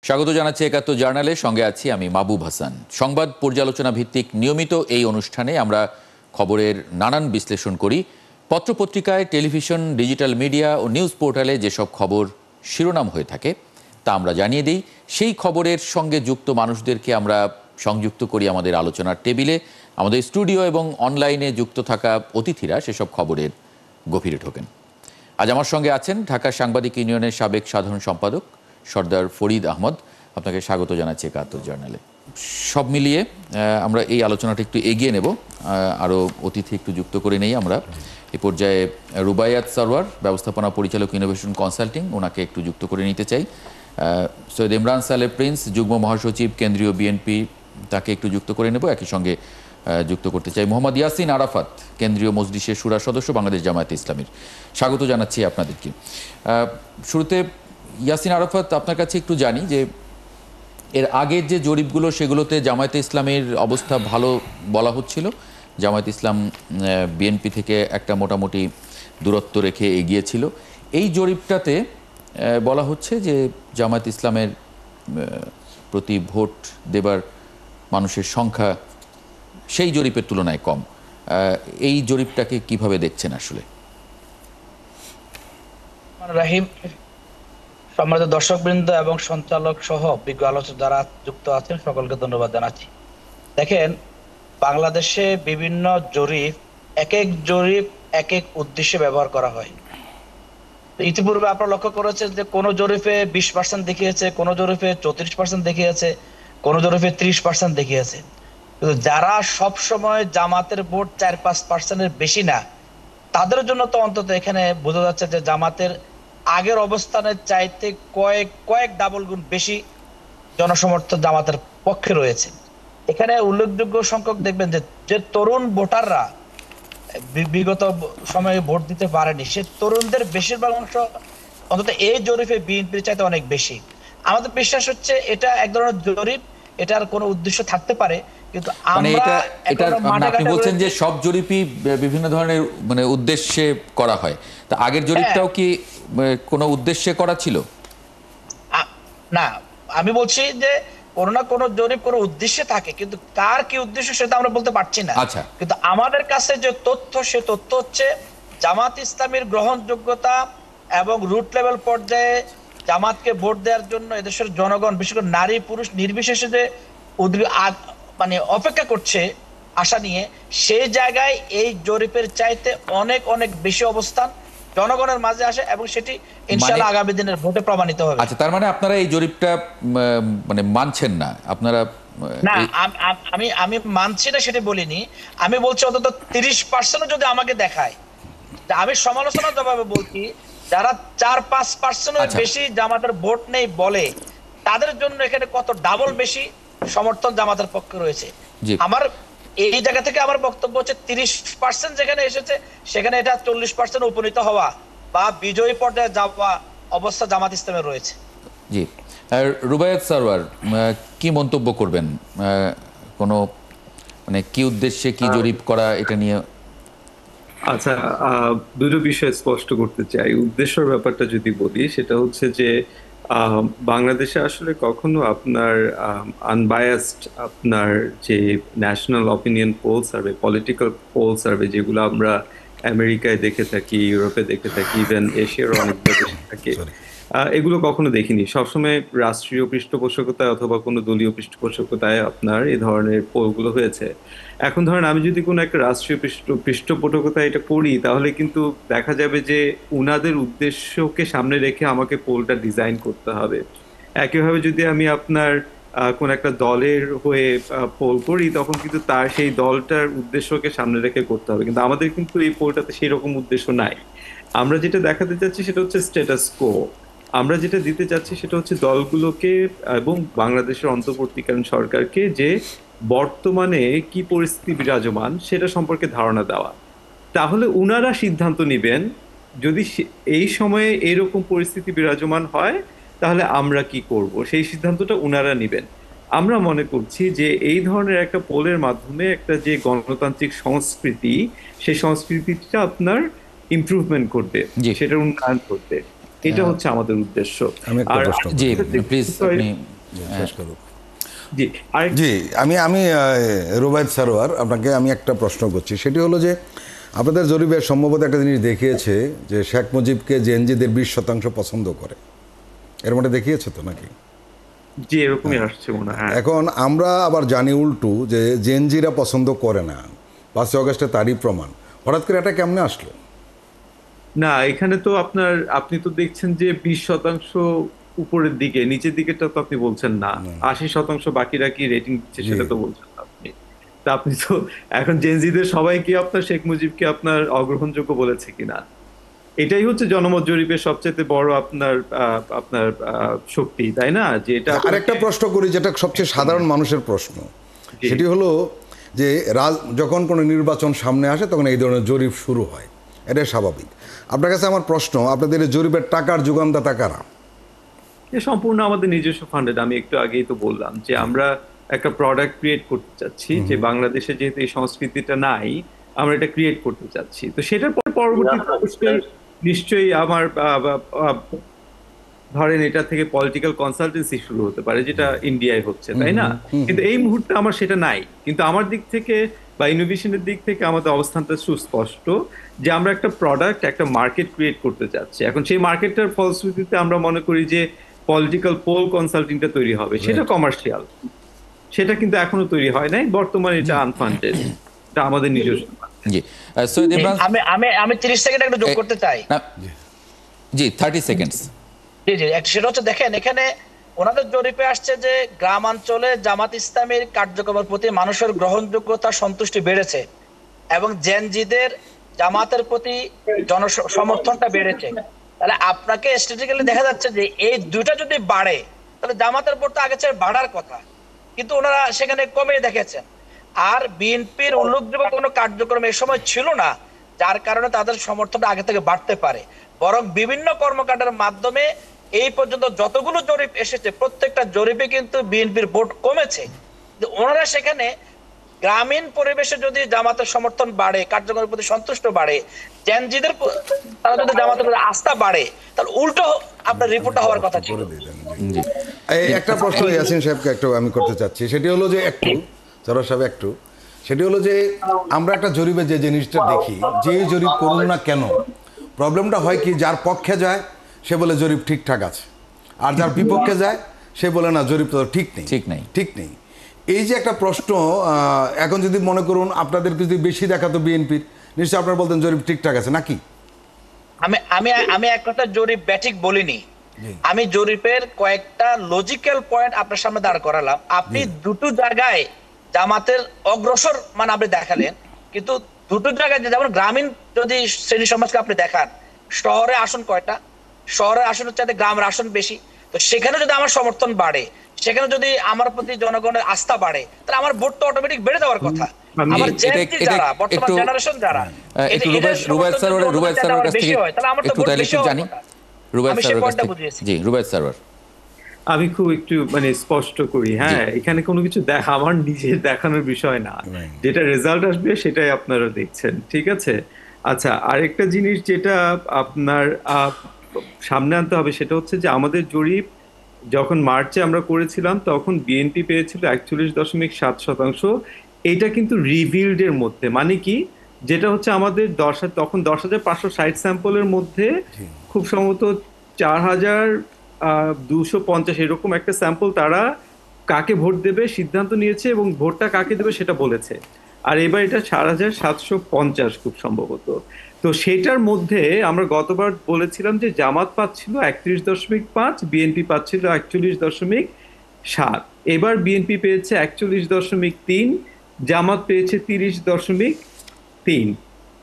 স্বাগত জানাচ্ছি একাত্তর জার্নালে, সঙ্গে আছি আমি মাহবুব হাসান। সংবাদ পর্যালোচনা ভিত্তিক নিয়মিত এই অনুষ্ঠানে আমরা খবরের নানান বিশ্লেষণ করি। পত্রপত্রিকায়, টেলিভিশন, ডিজিটাল মিডিয়া ও নিউজ পোর্টালে যেসব খবর শিরোনাম হয়ে থাকে তা আমরা জানিয়ে দিই। সেই খবরের সঙ্গে যুক্ত মানুষদেরকে আমরা সংযুক্ত করি আমাদের আলোচনার টেবিলে। আমাদের স্টুডিও এবং অনলাইনে যুক্ত থাকা অতিথিরা সেসব খবরের গভীরে ঢোকেন। আজ আমার সঙ্গে আছেন ঢাকা সাংবাদিক ইউনিয়নের সাবেক সাধারণ সম্পাদক সর্দার ফরিদ আহমদ। আপনাকে স্বাগত জানাচ্ছি একাত্তর জার্নালে। সব মিলিয়ে আমরা এই আলোচনাটা একটু এগিয়ে নেব, আরও অতিথি একটু যুক্ত করে নেই আমরা। এই পর্যায়ে রুবাইয়াত সরওয়ার, ব্যবস্থাপনা পরিচালক, ইনোভেশন কনসাল্টিং, ওনাকে একটু যুক্ত করে নিতে চাই। সৈয়দ ইমরান সালেহ প্রিন্স, যুগ্ম মহাসচিব, কেন্দ্রীয় বিএনপি, তাকে একটু যুক্ত করে নেব। একই সঙ্গে যুক্ত করতে চাই মোহাম্মদ ইয়াসিন আরাফাত, কেন্দ্রীয় মজলিসের শুরা সদস্য, বাংলাদেশ জামায়াতে ইসলামীর। স্বাগত জানাচ্ছি আপনাদেরকে। শুরুতে ইয়াসিন আরাফাত, আপনার কাছে একটু জানি যে এর আগের যে জরিপগুলো সেগুলোতে জামায়াতে ইসলামের অবস্থা ভালো বলা হচ্ছিল। জামায়াতে ইসলাম বিএনপি থেকে একটা মোটামুটি দূরত্ব রেখে এগিয়েছিল। এই জরিপটাতে বলা হচ্ছে যে জামায়াতে ইসলামের প্রতি ভোট দেবার মানুষের সংখ্যা সেই জরিপের তুলনায় কম। এই জরিপটাকে কিভাবে দেখছেন আসলে? রাহিম, সম্মানিত দর্শকবৃন্দ এবং সঞ্চালক সহ বিজ্ঞ আলোচক যারা যুক্ত আছেন সকলকে ধন্যবাদ জানাচ্ছি। দেখেন, বাংলাদেশে বিভিন্ন জরিপ, এক এক জরিপ এক এক উদ্দেশ্যে ব্যবহার করা হয়। ইতিপূর্বে আপনারা লক্ষ্য করেছেন যে কোনো জরিপে 20% দেখিয়েছে, কোনো জরিপে 34% দেখিয়েছে, কোনো জরিপে 30% দেখিয়েছে। কিন্তু যারা সব সময় জামাতের ভোট 4-5%-এর বেশি না, তাদের জন্য তো অন্তত এখানে বোঝা যাচ্ছে যে জামাতের আগের অবস্থানের চাইতে কয়েক ডাবল গুণ বেশি জনসমর্থন জামাতের পক্ষে রয়েছে। এখানে উল্লেখযোগ্য সংখ্যক দেখবেন যে তরুণ ভোটাররা বিগত সময়ে ভোট দিতে পারেনি, সে তরুণদের বেশিরভাগ অংশ অন্তত এই জরিপে বিএনপির চাইতে অনেক বেশি। আমাদের বিশ্বাস হচ্ছে এটা এক ধরনের জরিপ, এটার কোনো উদ্দেশ্য থাকতে পারে, কিন্তু আপনি বলছেন যে সব জরিপই বিভিন্ন ধরনের উদ্দেশ্যে করা হয়। তা আগের জরিপটাও কি কোনো উদ্দেশ্যে করা ছিল? না, আমি বলছি যে কোনো না কোনো জরিপ কোনো উদ্দেশ্যে থাকে, কিন্তু কার কি উদ্দেশ্য সেটা আমরা বলতে পারছি না। কিন্তু আমাদের কাছে যে তথ্য, সে তথ্য হচ্ছে জামাত ইসলামীর গ্রহণযোগ্যতা এবং রুট লেভেল পর্যায়ে জামাতকে ভোট দেওয়ার জন্য এদেশের জনগণ, বিশেষ করে নারী পুরুষ নির্বিশেষে যে অপেক্ষা করছে আশা নিয়ে, সেই জায়গায় এই জরিপের চাইতে অনেক অনেক বেশি অবস্থান জনগণের মাঝে আসে এবং সেটি ইনশাআল্লাহ আগামী দিনের ভোটে প্রমাণিত হবে। আচ্ছা, তার মানে আপনারা এই জরিপটা মানছেন না? আপনারা না, আমি মানছি না সেটা বলিনি। আমি বলছি অন্তত 30% যদি আমাকে দেখায়, আমি সমালোচনার জবাবে বলছি, যারা 4-5%-এর বেশি জামাতের ভোট নেই বলে, তাদের জন্য এখানে কত ডাবল বেশি সমর্থন জামাতের পক্ষে রয়েছে। আমার এই জায়গা থেকে আমার বক্তব্য হচ্ছে 30% যেখানে এসেছে সেখানে এটা 40% উপনীত হওয়া বা বিজয়ী পর্যায়ে যাওয়া অবস্থা জামাত ইসলামের রয়েছে। জি, রুবাইয়াত সরওয়ার, কি মন্তব্য করবেন? কোনো কি উদ্দেশ্যে কি জরিপ করা, এটা নিয়ে? আচ্ছা, দুটো বিষয় স্পষ্ট করতে চাই। উদ্দেশ্যের ব্যাপারটা যদি বলি, সেটা হচ্ছে যে বাংলাদেশে আসলে কখনো আপনার আনবায়াসড আপনার যে national opinion poll survey, political poll survey, যেগুলো আমরা আমেরিকায় দেখে থাকি, ইউরোপে দেখে থাকি, ইভেন এশিয়ার অনেক দেশে থাকে, এগুলো কখনো দেখিনি। সবসময় রাষ্ট্রীয় পৃষ্ঠপোষকতায় অথবা কোনো দলীয় পৃষ্ঠপোষকতায় আপনার এই ধরনের পোলগুলো হয়েছে। এখন ধরেন আমি যদি কোনো একটা রাষ্ট্রীয় পৃষ্ঠপোষকতায় এটা করি, তাহলে কিন্তু দেখা যাবে যে উনাদের উদ্দেশ্যকে সামনে রেখে আমাকে পোলটা ডিজাইন করতে হবে। একইভাবে যদি আমি আপনার কোন একটা দলের হয়ে পোল করি, তখন কিন্তু তার সেই দলটার উদ্দেশ্যকে সামনে রেখে করতে হবে। কিন্তু আমাদের কিন্তু এই পোলটাতে সেই রকম উদ্দেশ্য নাই। আমরা যেটা দেখাতে চাচ্ছি সেটা হচ্ছে স্ট্যাটাস কো। আমরা যেটা দিতে চাচ্ছি সেটা হচ্ছে দলগুলোকে এবং বাংলাদেশের অন্তর্বর্তীকালীন সরকারকে যে বর্তমানে কি পরিস্থিতি বিরাজমান সেটা সম্পর্কে ধারণা দেওয়া। তাহলে উনারা সিদ্ধান্ত নেবেন, যদি এই সময়ে এইরকম পরিস্থিতি বিরাজমান হয় তাহলে আমরা কি করব, সেই সিদ্ধান্তটা উনারা নেবেন। আমরা মনে করছি যে এই ধরনের একটা পোলের মাধ্যমে একটা যে গণতান্ত্রিক সংস্কৃতি, সেই সংস্কৃতিটা আপনার ইমপ্রুভমেন্ট করবে, সেটার উন্নয়ন করবে। এটা হচ্ছে আমাদের উদ্দেশ্য। শেষ করুক। জি আরেক জি আমি রুবায়েত সারোয়ার, আপনাকে আমি একটা প্রশ্ন করছি, সেটি হলো যে আপনাদের জরিপে সম্ভবত একটা জিনিস দেখিয়েছে যে শেখ মুজিবকে জেএনজিদের 20% পছন্দ করে, এর মধ্যে দেখিয়েছে তো নাকি? জি এরকমই আসছে মনে হয়। এখন আমরা আবার জানি উল্টো যে জেএনজিরা পছন্দ করে না, 5 আগস্টে তারই প্রমাণ। হঠাৎ করে এটা কেমনে আসলো? না এখানে তো আপনি তো দেখছেন যে 20% উপরের দিকে, নিচের দিকেটা তো আপনি বলছেন না। 80% বাকিরা কি রেটিং দিচ্ছে সেটা তো বলছেন না আপনি। তা আপনি তো এখন জেনজিদের সবাই কি আপনার শেখ মুজিবকে আপনার অগ্রহণযোগ্য বলেছে কিনা, এটাই হচ্ছে জনমত জরিপের সবচেয়ে বড় আপনার শক্তি, তাই না? যে এটা আরেকটা প্রশ্ন করি, যেটা সবচেয়ে সাধারণ মানুষের প্রশ্ন, সেটি হলো যে যখন কোনো নির্বাচন সামনে আসে তখন এই ধরনের জরিপ শুরু হয়, এটাই স্বাভাবিক। আপনার কাছে আমার প্রশ্ন, আপনাদের এই জরিপের টাকার যোগানদাতা কারা? এ সম্পূর্ণ আমাদের নিজস্ব ফান্ডেড। আমি একটু আগেই তো বললাম যে আমরা একটা প্রোডাক্ট ক্রিয়েট করতে চাচ্ছি, যে বাংলাদেশে যেহেতু এই সংস্কৃতিটা নাই, আমরা এটা ক্রিয়েট করতে চাচ্ছি। তো সেটার পরবর্তীতে নিশ্চয়ই আমার ধরেন এটা থেকে পলিটিক্যাল কনসালটেন্সি শুরু হতে পারে, যেটা ইন্ডিয়ায় হচ্ছে, তাই না? কিন্তু এই মুহূর্তে আমার সেটা নাই। কিন্তু আমার দিক থেকে বা ইনোভেশনের দিক থেকে আমাদের অবস্থানটা সুস্পষ্ট, যে আমরা একটা প্রোডাক্ট, একটা মার্কেট ক্রিয়েট করতে চাচ্ছি। এখন সেই মার্কেটটার ফলশ্রুতিতে আমরা মনে করি যে পলিটিক্যাল পোল কনসাল্টিংটা তৈরি হবে, সেটা কমার্শিয়াল, সেটা কিন্তু এখনো তৈরি হয় নাই। বর্তমানে এটা আনফান্ডেড, এটা আমাদের নিজস্ব। জি সৈয়দ ইমরান, আমি 30 সেকেন্ড একটু যোগ করতে চাই। জি 30 সেকেন্ডস। জি জি, সেটা হচ্ছে দেখেন এখানে ওনাদের জরিপে আসছে যে গ্রামাঞ্চলে জামাত ইসলামের কার্যক্রমের প্রতি মানুষের গ্রহণযোগ্যতা, সন্তুষ্টি বেড়েছে এবং জেনজিদের জামাতের প্রতি জনসমর্থনটা বেড়েছে। তাহলে আপনাকে স্ট্যাটিস্টিক্যালি দেখা যাচ্ছে যে এই দুইটা যদি বাড়ে তাহলে জামাতের উপর তো আগে চেয়ে বাড়ার কথা, কিন্তু ওনারা সেখানে কমে দেখেছেন। আর বিএনপির উল্লেখযোগ্য কোনো কার্যক্রম এই সময় ছিল না, যার কারণে তাদের সমর্থনটা আগে থেকে বাড়তে পারে। বরং বিভিন্ন কর্মকাণ্ডের মাধ্যমে এই পর্যন্ত যতগুলো জরিপ এসেছে প্রত্যেকটা জরিপে কিন্তু বিএনপির ভোট কমেছে। ওনারা সেখানে গ্রামীণ পরিবেশে যদি জামাতের সমর্থন বাড়ে, কার্যক্রমের প্রতি সন্তুষ্ট বাড়ে, জেনজিদের তারা যদি জামাতের প্রতি আস্থা বাড়ে, তাহলে উল্টো আপনার রিপোর্টটা হওয়ার কথা ছিল। একটা প্রশ্ন ইয়াসিন সাহেবকে একটু আমি করতে চাচ্ছি, সেটি হলো যে সেটি হলো যে আমরা একটা জরিপে যে জিনিসটা দেখি, যে জরিপ করুন না কেন, প্রবলেমটা হয় কি, যার পক্ষে যায় সে বলে জরিপ ঠিকঠাক আছে, আর যার বিপক্ষে যায় সে বলে না, জরিপ তো ঠিক নেই। এই যে একটা প্রশ্ন, এখন যদি মনে করুন আপনাদের যদি বেশি দেখাতো বিএনপির, নিশ্চয়ই আপনারা বলতেন জরিপ ঠিকঠাক আছে নাকি? আমি এক কথা জরিপ ব্যাঠিক বলিনি, আমি জরিপের কয়েকটা লজিক্যাল পয়েন্ট আপনার সামনে দাঁড় করালাম। আপনি দুটো জায়গায় জামাতের অগ্রসর মানে আপনি দেখালেন, কিন্তু দুটো জায়গায় যেমন গ্রামীণ যদি শ্রেণী সমাজকে আপনি দেখান, শহরে আসন কয়টা, শহরের আসনের চাইতে গ্রামের আসন বেশি। তো সেখানে যদি আমার সমর্থন বাড়ে, সেখানে যদি আমার প্রতি জনগণের আস্থা বাড়ে, তাহলে আমার ভোট তো অটোমেটিক বেড়ে যাওয়ার কথা। আমার জেনজি যারা বর্তমান জেনারেশন যারা, একটু রুবায়েত স্যারের কাছ থেকে একটু তাহলে একটু জানি। রুবায়েত স্যারের কাছ থেকে, জি রুবায়েত স্যার। আমি খুব একটু স্পষ্ট করি, হ্যাঁ, এখানে কোনো কিছু আমার নিজের দেখানোর বিষয় না, যেটা রেজাল্ট আসবে সেটাই আপনারা দেখছেন, ঠিক আছে? আচ্ছা, আরেকটা জিনিস যেটা আপনার সামনে আনতে হবে সেটা হচ্ছে যে আমাদের জরিপ যখন মার্চে আমরা করেছিলাম তখন বিএনপি পেয়েছিল 41.7%। এটা কিন্তু রিভিলড এর মধ্যে, মানে কি, যেটা হচ্ছে আমাদের তখন 10,560 স্যাম্পলের মধ্যে খুব সম্ভবত 4,250 এরকম একটা স্যাম্পল তারা কাকে ভোট দেবে সিদ্ধান্ত নিয়েছে এবং ভোটটা কাকে দেবে সেটা বলেছে। আর এবার এটা 4,750 খুব সম্ভবত। তো সেটার মধ্যে আমরা গতবার বলেছিলাম যে জামাত পাচ্ছিল 31.5, বিএনপি পাচ্ছিল 41.7। এবার বিএনপি পেয়েছে 41.3, জামাত পেয়েছে 30.3,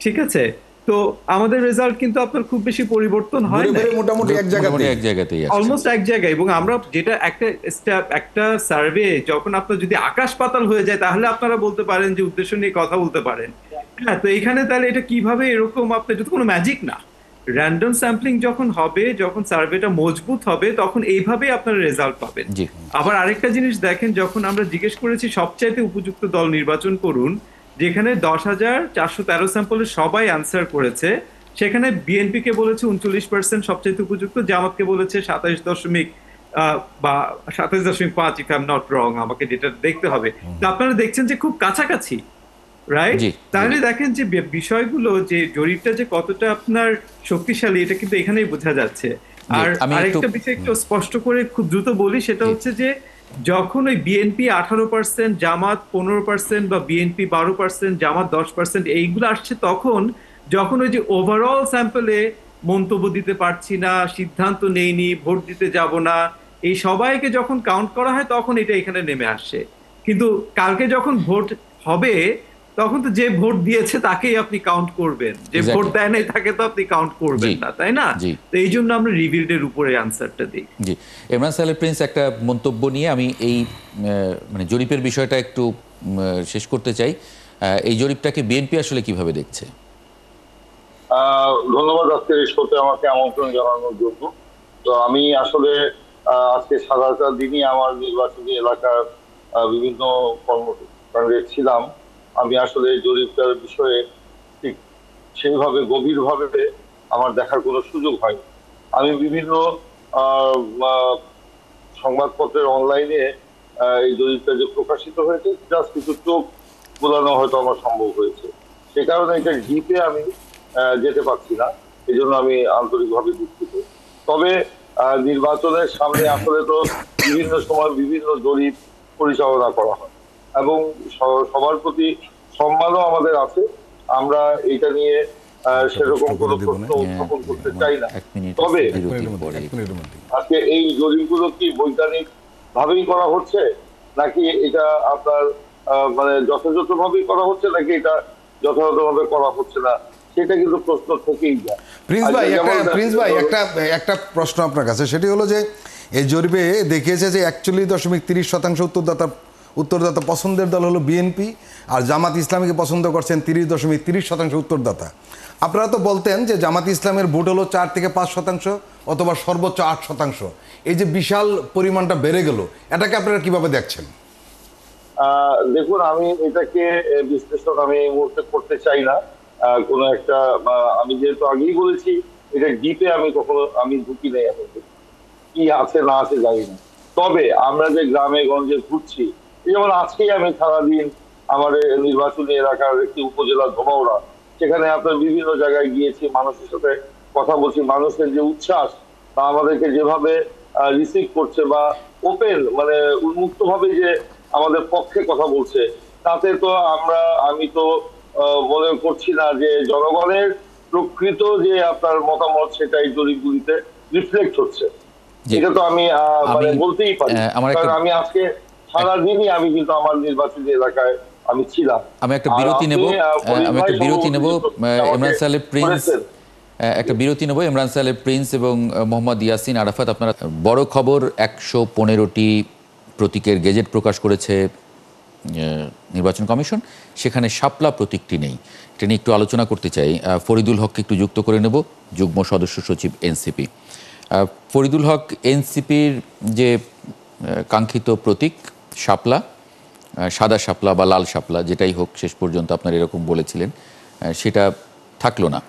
ঠিক আছে? তো আমাদের রেজাল্ট কিন্তু আপনার খুব বেশি পরিবর্তন হয় না, মোটামুটি এক জায়গাতেই অলমোস্ট এক জায়গায়। এবং আমরা যেটা একটা সার্ভে যখন আপনার যদি আকাশ পাতাল হয়ে যায় তাহলে আপনারা বলতে পারেন যে উদ্দেশ্য নিয়ে কথা বলতে পারেন, হ্যাঁ। তো এখানে তাহলে এটা কিভাবে এরকম, আপনার যদি কোনো ম্যাজিক না, র্যান্ডম স্যাম্পলিং যখন হবে, যখন সার্ভেটা মজবুত হবে, তখন এইভাবেই আপনারা রেজাল্ট পাবেন। আবার আরেকটা জিনিস দেখেন, যখন আমরা জিজ্ঞেস করেছি সবচাইতে উপযুক্ত দল নির্বাচন করুন, যেখানে 10,413 স্যাম্পলে সবাই আনসার করেছে, সেখানে বিএনপি কে বলেছে 39% সবচাইতে উপযুক্ত, জামাতকে বলেছে বা 27.5 if I am not wrong, আমাকে যেটা দেখতে হবে। তো আপনারা দেখছেন যে খুব কাছাকাছি, রাইট? জি, তাহলে দেখেন যে বিষয়গুলো, যে জরিপটা যে কতটা আপনার শক্তিশালী, এটা কিন্তু এখানেই বোঝা যাচ্ছে। আর আমি আরেকটা একটু বিষয় একটু স্পষ্ট করে খুব দ্রুত বলি, সেটা হচ্ছে যে যখন ওই বিএনপি 18%, জামাত 15% বা বিএনপি 12%, জামাত 10% এইগুলো আসছে, তখন যখন ওই যে ওভারঅল স্যাম্পলে মন্তব্য দিতে পারছি না, সিদ্ধান্ত নেইনি, ভোট দিতে যাব না, এই সবাইকে যখন কাউন্ট করা হয়, তখন এটা এখানে নেমে আসছে। কিন্তু কালকে যখন ভোট হবে, তখন তো যে ভোট দিয়েছে তাকেই আপনি কাউন্ট করবেন, যে ভোট Exactly. দেয় নাই তাকে তো আপনি কাউন্ট করবেন জি, না, তাই না? জি। তো এই জন্য আমরা রিভিলডের উপরে আনসারটা দিই। জি, ইমরান সাহেব প্রিন্স, একটা মন্তব্য নিয়ে আমি এই মানে জরিপের বিষয়টা একটু শেষ করতে চাই। এই জরিপটাকে বিএনপি আসলে কিভাবে দেখছে? ধন্যবাদ আজকের এই শোতে আমাকে আমন্ত্রণ জানানোর জন্য। তো আমি আসলে আজকে সারাটা দিনই আমার নির্বাচনী এলাকার বিভিন্ন কর্মকাণ্ডে ছিলাম। আমি আসলে এই জরিপটার বিষয়ে ঠিক সেইভাবে গভীরভাবে আমার দেখার কোনো সুযোগ হয়নি। আমি বিভিন্ন আহ, আহ, সংবাদপত্রের অনলাইনে এই জরিপটা যে প্রকাশিত হয়েছে, জাস্ট কিছু চোখ বোলানো হয়তো আমার সম্ভব হয়েছে। সে কারণে এটা ডিপে আমি যেতে পারছি না, এই জন্য আমি আন্তরিকভাবে দুঃখিত। তবে নির্বাচনের সামনে আসলে তো বিভিন্ন সময় বিভিন্ন জরিপ পরিচালনা করা হয় এবং সবার প্রতি সম্মানও আমাদের আছে। আমরা এটা নিয়ে সেরকম কোনো প্রশ্ন উত্থাপন করতে চাই না। এক মিনিট তবে বিরতির পরে। আজকে এই জরিপগুলো কি বৈজ্ঞানিক ভাবেই করা হচ্ছে, নাকি এটা আপনার মানে যথাযথভাবেই করা হচ্ছে, নাকি এটা যথাযথভাবে করা হচ্ছে না, সেটা কিন্তু প্রশ্ন থেকেই যায়। প্রিন্স ভাই একটা প্রশ্ন আপনার কাছে, সেটি হলো যে এই জরিপে দেখিয়েছে যে 41.30% উত্তরদাতা পছন্দের দল হলো বিএনপি, আর জামাত ইসলামীকে পছন্দ করছেন 30.30% উত্তরদাতা। আপনারা তো বলতেন যে জামাত ইসলামের ভোট হলো 4 থেকে 5% অথবা সর্বোচ্চ 8%। এই যে বিশাল পরিমাণটা বেড়ে গেল, এটাকে আপনারা কিভাবে দেখছেন? দেখুন, আমি এটাকে বিশ্লেষণ আমি এই মুহূর্তে করতে চাই না। কোনো একটা আমি যেহেতু আগেই বলেছি, এটা ডিপে আমি কখনো ঢুকি নাই, এখন কি আছে না আছে জানি না। তবে আমরা যে গ্রামে গঞ্জে ঘুরছি, যেমন আজকেই আমি সারাদিন আমার নির্বাচনী এলাকার একটি উপজেলা ধোমাউড়া, সেখানে আপনার বিভিন্ন জায়গায় গিয়েছি, মানুষের সাথে কথা বলছি। মানুষের যে উচ্ছ্বাস বা আমাদেরকে যেভাবে রিসিভ করছে বা ওপেন মানে উন্মুক্ত ভাবে যে আমাদের পক্ষে কথা বলছে, তাতে তো আমি তো মনে করছি না যে জনগণের প্রকৃত যে আপনার মতামত সেটা এই জরিপগুলিতে রিফ্লেক্ট হচ্ছে। এটা তো আমি মানে বলতেই পারি, কারণ আমি আজকে সারাদিনই আমি কিন্তু আমার নির্বাচনী এলাকায় আমি ছিলাম। আমি একটা বিরতি নেব ইমরান সাহেব প্রিন্স, একটা বিরতি নেব। ইমরান সাহেব প্রিন্স এবং মোহাম্মদ ইয়াসিন আরাফাত, আপনারা বড় খবর 115টি প্রতীকের গেজেট প্রকাশ করেছে নির্বাচন কমিশন, সেখানে শাপলা প্রতীকটি নেই। এটা নিয়ে একটু আলোচনা করতে চাই। ফরিদুল হককে একটু যুক্ত করে নেব, যুগ্ম সদস্য সচিব এনসিপি। ফরিদুল হক, এনসিপির যে কাঙ্ক্ষিত প্রতীক শাপলা, সাদা শাপলা বা লাল শাপলা যেটাই হোক, শেষ পর্যন্ত আপনারা এরকম বলেছিলেন, সেটা থাকলো না।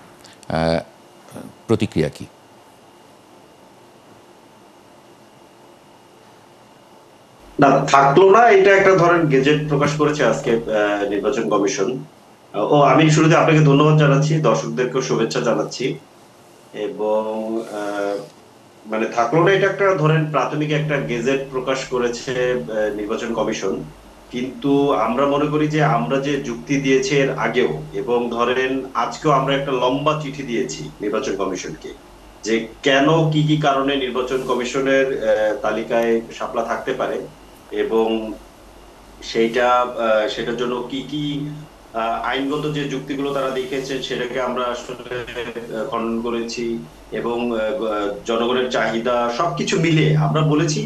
প্রতিক্রিয়া কি? না, থাকলো না, এটা একটা ধরেন গেজেট প্রকাশ করেছে আজকে নির্বাচন কমিশন। আমি শুরুতে আপনাকে ধন্যবাদ জানাচ্ছি, দর্শকদেরকেও শুভেচ্ছা জানাচ্ছি। এবং মানে থাকলো না, এটা একটা ধরেন প্রাথমিক একটা গেজেট প্রকাশ করেছে নির্বাচন কমিশন। কিন্তু আমরা মনে করি যে আমরা যে যুক্তি দিয়েছি এর আগেও, এবং ধরেন আজকেও আমরা একটা লম্বা চিঠি দিয়েছি নির্বাচন কমিশনকে, যে কেন কি কি কারণে নির্বাচন কমিশনের তালিকায় শাপলা থাকতে পারে, এবং সেটার জন্য কি কি আইনগত যে যুক্তিগুলো তারা দেখিয়েছেন সেটাকে আমরা আসলে খণ্ডন করেছি, এবং জনগণের চাহিদা সবকিছু মিলে আমরা বলেছি।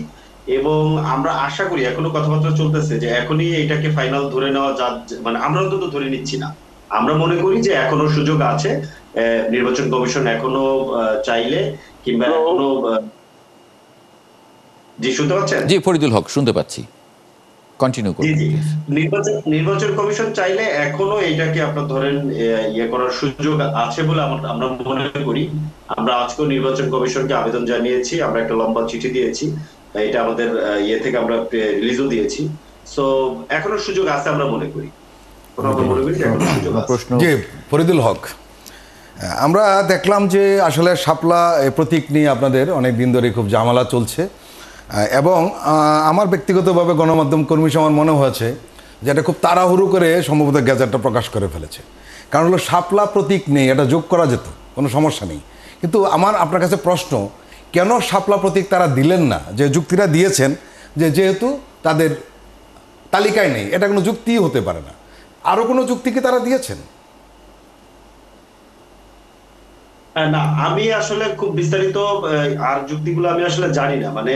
এবং আমরা আশা করি, এখনো কথাবার্তা চলতেছে, যে এখনই এটাকে ফাইনাল ধরে নেওয়া যা, মানে আমরা অন্তত ধরে নিচ্ছি না, আমরা মনে করি যে এখনো সুযোগ আছে। নির্বাচন কমিশন এখনো চাইলে, কিংবা এখনো জি শুনতে পাচ্ছেন? জি ফরিদুল হক, শুনতে পাচ্ছি, কন্টিনিউ করুন। জি, নির্বাচন কমিশন চাইলে এখনো এইটাকে আপনার ধরেন ইয়ে করার সুযোগ আছে বলে আমরা মনে করি। আমরা আজকেও নির্বাচন কমিশনকে আবেদন জানিয়েছি, আমরা একটা লম্বা চিঠি দিয়েছি। এটা আমাদের ইয়ে থেকে আমরা রিলিজও দিয়েছি। সো এখনো সুযোগ আছে আমরা মনে করি, আমরা মনে করি যে এখনো সুযোগ আছে। প্রশ্ন জি, ফরিদুল হক, আমরা দেখলাম যে আসলে শাপলা প্রতীক নিয়ে আপনাদের অনেক দিন ধরে খুব ঝামেলা চলছে, এবং আমার ব্যক্তিগতভাবে গণমাধ্যম কর্মী আমার মনে হয়েছে যে এটা খুব তাড়াহুড়ো করে সম্ভবত গ্যাজেটটা প্রকাশ করে ফেলেছে। কারণ হলো শাপলা প্রতীক নেই, এটা যোগ করা যেত, কোনো সমস্যা নেই। কিন্তু আমার আপনার কাছে প্রশ্ন, কেন শাপলা প্রতীক তারা দিলেন না? যে যুক্তিটা দিয়েছেন যে যেহেতু তাদের তালিকায় নেই, এটা কোনো যুক্তিই হতে পারে না। আরও কোনো যুক্তি কি তারা দিয়েছেন? না, আমি আসলে খুব বিস্তারিত আর যুক্তিগুলো আমি আসলে জানি না। মানে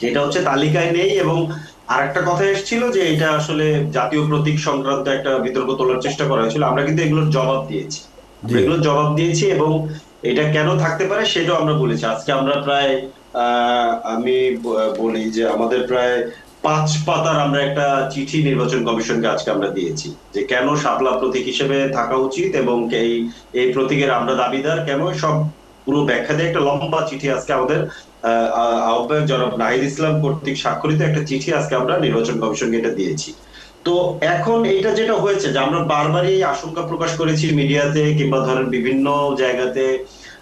যেটা হচ্ছে তালিকায় নেই, এবং আরেকটা কথা এসেছিল যে এটা আসলে জাতীয় প্রতীক সংক্রান্ত একটা বিতর্ক তোলার চেষ্টা করা হয়েছিল। আমরা কিন্তু এগুলোর জবাব দিয়েছি, এবং এটা কেন থাকতে পারে সেটাও আমরা বলেছি। আজকে আমরা প্রায় আমি বলি যে আমাদের প্রায় 5 পাতার আমরা একটা চিঠি নির্বাচন কমিশনকে আজকে আমরা দিয়েছি যে কেন শাপলা প্রতীক হিসেবে থাকা উচিত, এবং এই প্রতীকের আমরা দাবিদার কেন, সব পুরো ব্যাখ্যা দিয়ে একটা লম্বা চিঠি আজকে আমাদের আহ্বায়ক জনাব নাহিদ ইসলাম কর্তৃক স্বাক্ষরিত একটা চিঠি আজকে আমরা নির্বাচন কমিশনকে এটা দিয়েছি। তো এখন এইটা যেটা হয়েছে যে আমরা বারবারই আশঙ্কা প্রকাশ করেছি মিডিয়াতে, কিংবা ধরেন বিভিন্ন জায়গাতে,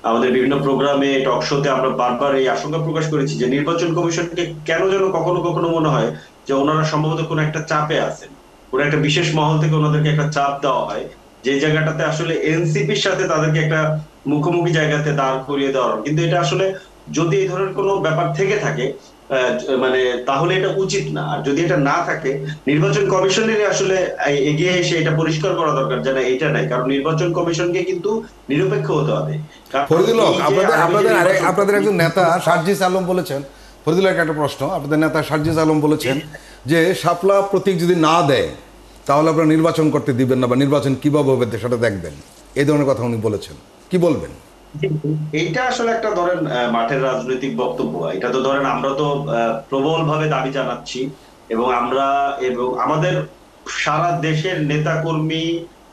আমাদের বিভিন্ন প্রোগ্রামে, টক শোতে আমরা বারবার এই আশঙ্কা প্রকাশ করেছি যে নির্বাচন কমিশনকে কেন যেন কখনো কখনো মনে হয় যে ওনারা সম্ভবত কোনো একটা চাপে আছেন, কোনো একটা বিশেষ মহল থেকে ওনাদেরকে একটা চাপ দেওয়া হয়, যে জায়গাটাতে আসলে এনসিপির সাথে তাদেরকে একটা মুখোমুখি জায়গাতে দাঁড় করিয়ে দেওয়া। কিন্তু এটা আসলে যদি এই ধরনের কোনো ব্যাপার থেকে থাকে মানে তাহলে এটা উচিত না। আর যদি এটা না থাকে, নির্বাচন কমিশনের আসলে এগিয়ে এসে এটা পরিষ্কার করা দরকার যে না, এটা নাই। কারণ নির্বাচন কমিশনকে কিন্তু নিরপেক্ষ হতে হবে। ফরিদুল হক, আপনাদের একজন নেতা সার্জিস আলম বলেছেন, ফরিদুল হক একটা প্রশ্ন, আপনাদের নেতা সার্জিস আলম বলেছেন যে শাপলা প্রতীক যদি না দেয় তাহলে আপনারা নির্বাচন করতে দিবেন না, বা নির্বাচন কিভাবে হবে সেটা দেখবেন, এই ধরনের কথা উনি বলেছেন। কি বলবেন? এইটা আসলে একটা ধরেন মাঠের রাজনৈতিক বক্তব্য। এটা তো ধরেন আমরা তো প্রবল ভাবে দাবি জানাচ্ছি, এবং আমাদের সারা দেশের নেতা কর্মী,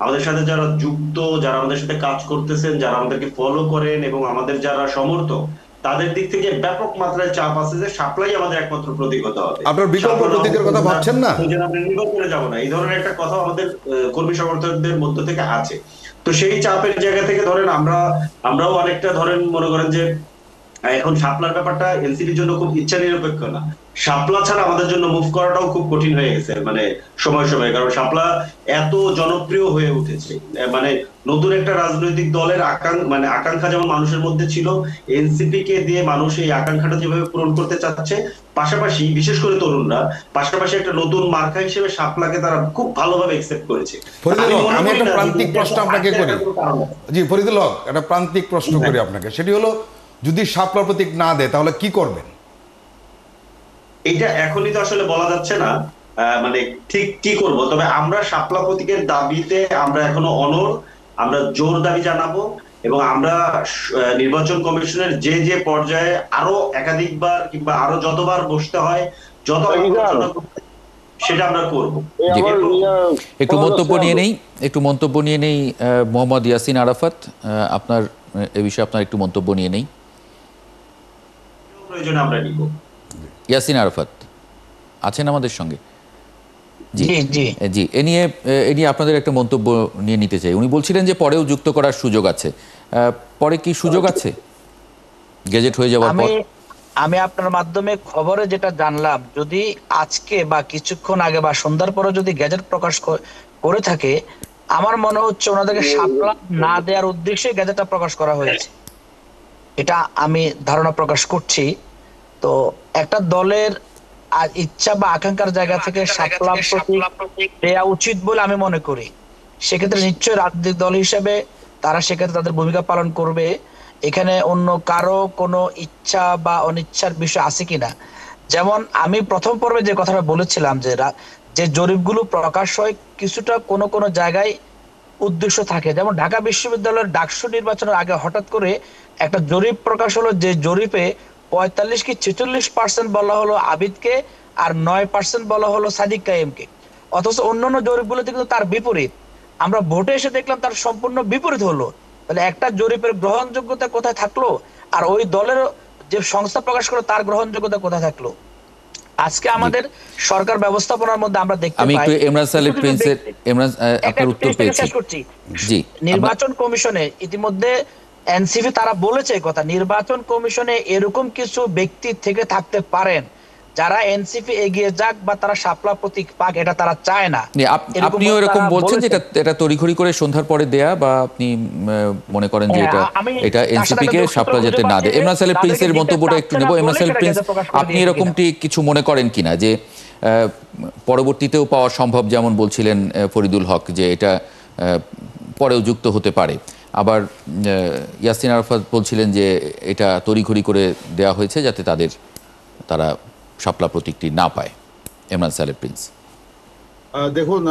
আমাদের সাথে যারা যুক্ত, যারা আমাদের সাথে কাজ করতেছেন, যারা আমাদেরকে ফলো করেন, এবং আমাদের যারা সমর্থক, তাদের দিক থেকে ব্যাপক মাত্রায় চাপ আছে যে শাপলাই আমাদের একমাত্র প্রতীক হতে হবে। আপনার বিকল্প প্রতীকের কথা ভাবছেন না? আমরা নির্বাচনে যাব না, এই ধরনের একটা কথা আমাদের কর্মী সমর্থকদের মধ্য থেকে আছে। তো সেই চাপের জায়গা থেকে ধরেন আমরাও অনেকটা ধরেন মনে করেন যে এখন শাপলার ব্যাপারটা এনসিপির জন্য খুব ইচ্ছা নিরপেক্ষ না। শাপলা ছাড়া আমাদের জন্য মুভ করাটাও খুব কঠিন হয়ে গেছে মানে সময় সময়, কারণ শাপলা এত জনপ্রিয় হয়ে উঠেছে। মানে নতুন একটা রাজনৈতিক দলের আকাঙ্ক্ষা যেমন মানুষের মধ্যে ছিল, এনসিপি কে দিয়ে মানুষ এই আকাঙ্ক্ষাটা যেভাবে পূরণ করতে চাচ্ছে, পাশাপাশি বিশেষ করে তরুণরা পাশাপাশি একটা নতুন মার্কা হিসেবে শাপলাকে তারা খুব ভালোভাবে একসেপ্ট করেছে। আমি একটা প্রান্তিক প্রশ্ন আপনাকে করি, জি ফরিদুল হক, একটা প্রান্তিক প্রশ্ন করি আপনাকে, সেটি হলো যদি শাপলা প্রতীক না দেয় তাহলে কি করবেন? এটা এখনই তো আসলে বলা যাচ্ছে না মানে ঠিক কি করব। তবে আমরা শাপলা প্রতীকের দাবিতে আমরা এখনো অনড়, আমরা জোর দাবি জানাবো, এবং আমরা নির্বাচন কমিশনের যে পর্যায়ে আরো একাধিকবার কিংবা আরো যতবার বসতে হয়, যত সেটা আমরা করব। একটু মন্তব্য নিয়ে নেই মোহাম্মদ ইয়াসিন আরাফাত, আপনার এই বিষয়ে আপনার একটু মন্তব্য নিয়ে নেই। প্রয়োজনে আমরা নিব। ইয়াসিন আরাফাত আছেন আমাদের সঙ্গে? জি জি জি, এ নিয়ে আপনাদের একটা মন্তব্য নিয়ে নিতে চাই। উনি বলছিলেন যে পরেও যুক্ত করার সুযোগ আছে, পরে কি সুযোগ আছে গেজেট হয়ে যাওয়ার পর? আমি আপনার মাধ্যমে খবরে যেটা জানলাম, যদি আজকে বা কিছুক্ষণ আগে বা সন্ধ্যার পরে যদি গেজেট প্রকাশ করে থাকে, আমার মনে হচ্ছে ওনাদেরকে শাপলা না দেওয়ার উদ্দেশ্যে গেজেটটা প্রকাশ করা হয়েছে, এটা আমি ধারণা প্রকাশ করছি। তো একটা দলের ইচ্ছা বা আকাঙ্ক্ষার জায়গা থেকে শাপলা প্রতীক দেওয়া উচিত বলে আমি মনে করি। সেক্ষেত্রে নিশ্চয়ই রাজনৈতিক দল হিসেবে তারা সেক্ষেত্রে তাদের ভূমিকা পালন করবে। এখানে অন্য কারো কোনো ইচ্ছা বা অনিচ্ছার বিষয় আছে কিনা, যেমন আমি প্রথম পর্বে যে কথাটা বলেছিলাম যে জরিপগুলো প্রকাশ হয় কিছুটা কোনো জায়গায় উদ্দেশ্য থাকে। যেমন ঢাকা বিশ্ববিদ্যালয়ের ডাকসু নির্বাচনের আগে হঠাৎ করে একটা জরিপ প্রকাশ হলো, যে জরিপে 45 কি 46% বলা হলো আবিদকে, আর 9% বলা হলো সাদিক কায়েমকে। অথচ অন্যান্য জরিপগুলোতে কিন্তু তার বিপরীত। আমরা ভোটে এসে দেখলাম তার সম্পূর্ণ বিপরীত হলো। তাহলে একটা জরিপের গ্রহণযোগ্যতা কোথায় থাকলো? আর ওই দলের যে সংস্থা প্রকাশ করে তার গ্রহণযোগ্যতা কোথায় থাকলো? আজকে আমাদের সরকার ব্যবস্থাপনার মধ্যে আমরা দেখতে আমি পাই, একটু ইমরান সালেহ প্রিন্সের আপনার উত্তর পেয়েছি। শেষ করছি। জি, নির্বাচন কমিশনে ইতিমধ্যে এনসিপি তারা বলেছে এই কথা, নির্বাচন কমিশনে এরকম কিছু ব্যক্তি থেকে থাকতে পারেন যারা এনসিপি এগিয়ে যাক বা তারা শাপলা প্রতীক পাক, এটা তারা চায় না। আপনিও এরকম বলছেন যে এটা তড়িঘড়ি করে সন্ধ্যার পরে দেয়া, বা আপনি মনে করেন যে এটা এনসিপি কে শাপলা যাতে না দেয়? ইমরান সালেহ প্রিন্সের মন্তব্যটা একটু নেব। ইমরান সালেহ প্রিন্স, আপনি এরকমটি কিছু মনে করেন কিনা যে পরবর্তীতেও পাওয়া সম্ভব, যেমন বলছিলেন ফরিদুল হক যে এটা পরেও যুক্ত হতে পারে, আবার ইয়াসিন আরাফাত বলছিলেন যে এটা তড়িঘড়ি করে দেওয়া হয়েছে যাতে তারা শাপলা প্রতীকটি না পায়। ইমরান সালেহ প্রিন্স, দেখুন,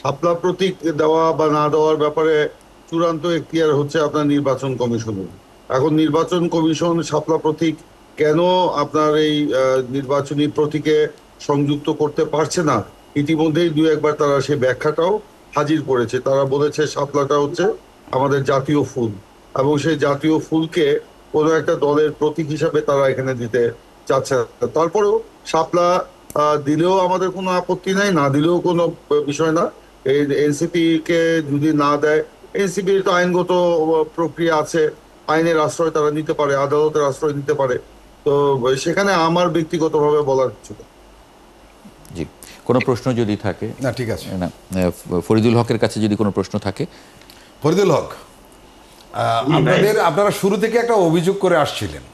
শাপলা প্রতীক দেওয়া বা না দেওয়ার ব্যাপারে চূড়ান্ত এখতিয়ার হচ্ছে আপনার নির্বাচন কমিশনের। এখন নির্বাচন কমিশন শাপলা প্রতীক কেন আপনার এই নির্বাচনী প্রতীকে সংযুক্ত করতে পারছে না, ইতিমধ্যেই দু একবার তারা সেই ব্যাখ্যাটাও হাজির করেছে। তারা বলেছে শাপলাটা হচ্ছে আমাদের জাতীয় ফুল, এবং সেই জাতীয় ফুলকে কোনো একটা দলের প্রতীক হিসাবে তারা এখানে দিতে চাচ্ছে না। তারপরেও শাপলা দিলেও আমাদের কোনো আপত্তি নাই, না দিলেও কোনো বিষয় না। এই এনসিপি কে যদি না দেয়, এনসিপির তো আইনগত প্রক্রিয়া আছে, আইনের আশ্রয় তারা নিতে পারে, আদালতের আশ্রয় নিতে পারে। তো সেখানে আমার ব্যক্তিগতভাবে বলার কিছু না। জি, কোনো প্রশ্ন যদি থাকে? না, ঠিক আছে। না, ফরিদুল হকের কাছে যদি কোনো প্রশ্ন থাকে। ফরিদুল হক, আপনারা শুরু থেকে একটা অভিযোগ করে আসছিলেন,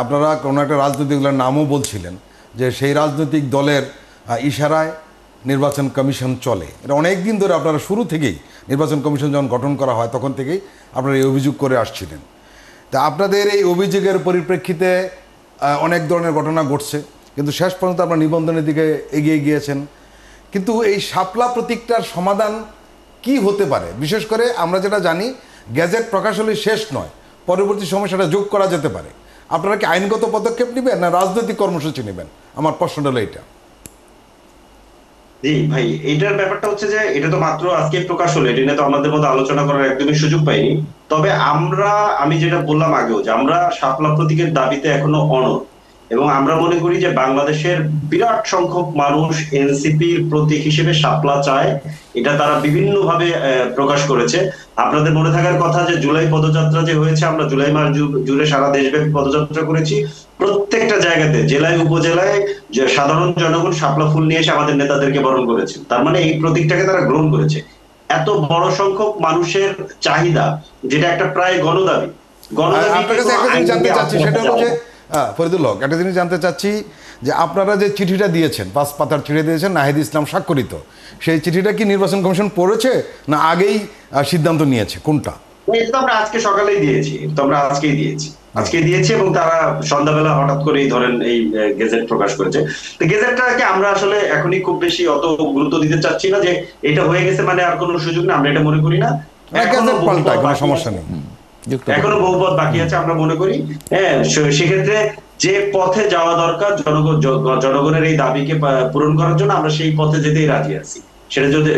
আপনারা কোনো একটা রাজনৈতিক দলের নামও বলছিলেন যে সেই রাজনৈতিক দলের ইশারায় নির্বাচন কমিশন চলে। এটা অনেক দিন ধরে আপনারা শুরু থেকেই, নির্বাচন কমিশন যখন গঠন করা হয় তখন থেকেই আপনারা এই অভিযোগ করে আসছিলেন। তা আপনাদের এই অভিযোগের পরিপ্রেক্ষিতে অনেক ধরনের ঘটনা ঘটছে, কিন্তু শেষ পর্যন্ত আপনারা নিবন্ধনের দিকে এগিয়ে গিয়েছেন। কিন্তু এই শাপলা প্রতীকটার সমাধান কি হতে পারে? বিশেষ করে আমরা যেটা জানি, গ্যাজেট প্রকাশ হলে শেষ নয়, পরবর্তী সময় সেটা যোগ করা যেতে পারে। আপনারা কি আইনগত পদক্ষেপ নেবেন না রাজনৈতিক কর্মসূচি নেবেন? আমার প্রশ্নটা হলো এটা। জি ভাই, এটার ব্যাপারটা হচ্ছে যে এটা তো মাত্র আজকে প্রকাশ হলো, এটা নিয়ে তো আমাদের মধ্যে আলোচনা করার একদমই সুযোগ পাইনি। তবে আমি যেটা বললাম আগেও, যে আমরা শাপলা প্রতীকের দাবিতে এখনো অনড়, এবং আমরা মনে করি যে বাংলাদেশের বিরাট সংখ্যক মানুষ এনসিপির প্রতীক হিসেবে শাপলা চায়। এটা তারা বিভিন্ন ভাবে প্রকাশ করেছে। আপনাদের মনে থাকার কথা যে জুলাই পদযাত্রা যে হয়েছে, আমরা জুলাই মাস জুড়ে সারা দেশব্যাপী পদযাত্রা করেছি। প্রত্যেকটা জায়গাতে, জেলায় উপজেলায়, যে সাধারণ জনগণ শাপলা ফুল নিয়ে এসে আমাদের নেতাদেরকে বরণ করেছে। তার মানে এই প্রতীকটাকে তারা গ্রহণ করেছে। এত বড় সংখ্যক মানুষের চাহিদা, যেটা একটা প্রায় গণদাবি। জানতে চাচ্ছি সেটা হলো যে ফরিদুল হক, একটা জিনিস জানতে চাচ্ছি যে আপনারা যে চিঠিটা দিয়েছেন, 5 পাতার চিঠি দিয়েছেন, নাহিদ ইসলাম স্বাক্ষরিত, সেই চিঠিটা কি নির্বাচন কমিশন পড়েছে না আগেই সিদ্ধান্ত নিয়েছে, কোনটা? এটা তো আমরা আজকে সকালেই দিয়েছি, আজকে দিয়েছি, এবং তারা সন্ধ্যাবেলা হঠাৎ করেই ধরেন এই গেজেট প্রকাশ করেছে। তো গেজেটটাকে আমরা আসলে এখনই খুব বেশি অত গুরুত্ব দিতে চাচ্ছি না, যে এটা হয়ে গেছে মানে আর কোনো সুযোগ না, আমরা এটা মনে করি না। সমস্যা নেই, এখনো বহু পথ বাকি আছে আমরা মনে করি। হ্যাঁ, সেক্ষেত্রে যে পথে যাওয়া দরকার জনগণের এই দাবিকে পূরণ করার জন্য, আমরা সেই পথে যেতেই রাজি আছি।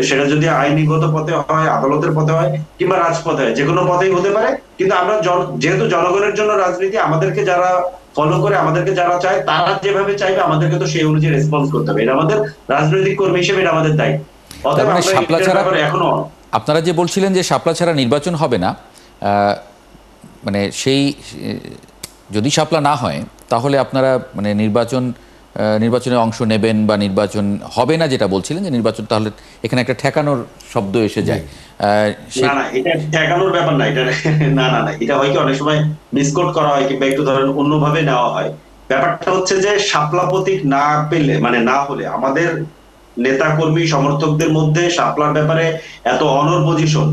সেটা যদি আইনিগত পথে হয়, আদালতের পথে হয়, কিংবা রাজপথে হয়, যে কোনো পথেই হতে পারে। কিন্তু আমরা যেহেতু জনগণের জন্য রাজনীতি, আমাদেরকে যারা ফলো করে, আমাদেরকে যারা চায়, তারা যেভাবে চাইবে আমাদেরকে তো সেই অনুযায়ী রেসপন্স করতে হবে। এটা আমাদের রাজনৈতিক কর্মী হিসেবে এটা আমাদের দায়িত্ব। আপনারা যে বলছিলেন যে শাপলা ছাড়া নির্বাচন হবে না, মানে সেই যদি শাপলা না হয় তাহলে আপনারা মানে নির্বাচনে অংশ নেবেন বা নির্বাচন হবে না, যেটা বলছিলেন যে নির্বাচন, তাহলে এখানে একটা ঠেকানোর শব্দ এসে যায়। না, এটা ঠেকানোর ব্যাপার না, এটা না, এটা হয় কি অনেক সময় মিসকোট করা হয়, কিংবা একটু ধরেন অন্যভাবে নেওয়া হয়। ব্যাপারটা হচ্ছে যে শাপলা প্রতীক না পেলে, মানে না হলে, আমাদের নেতা কর্মী সমর্থকদের মধ্যে শাপলার ব্যাপারে এত অনড় পজিশন,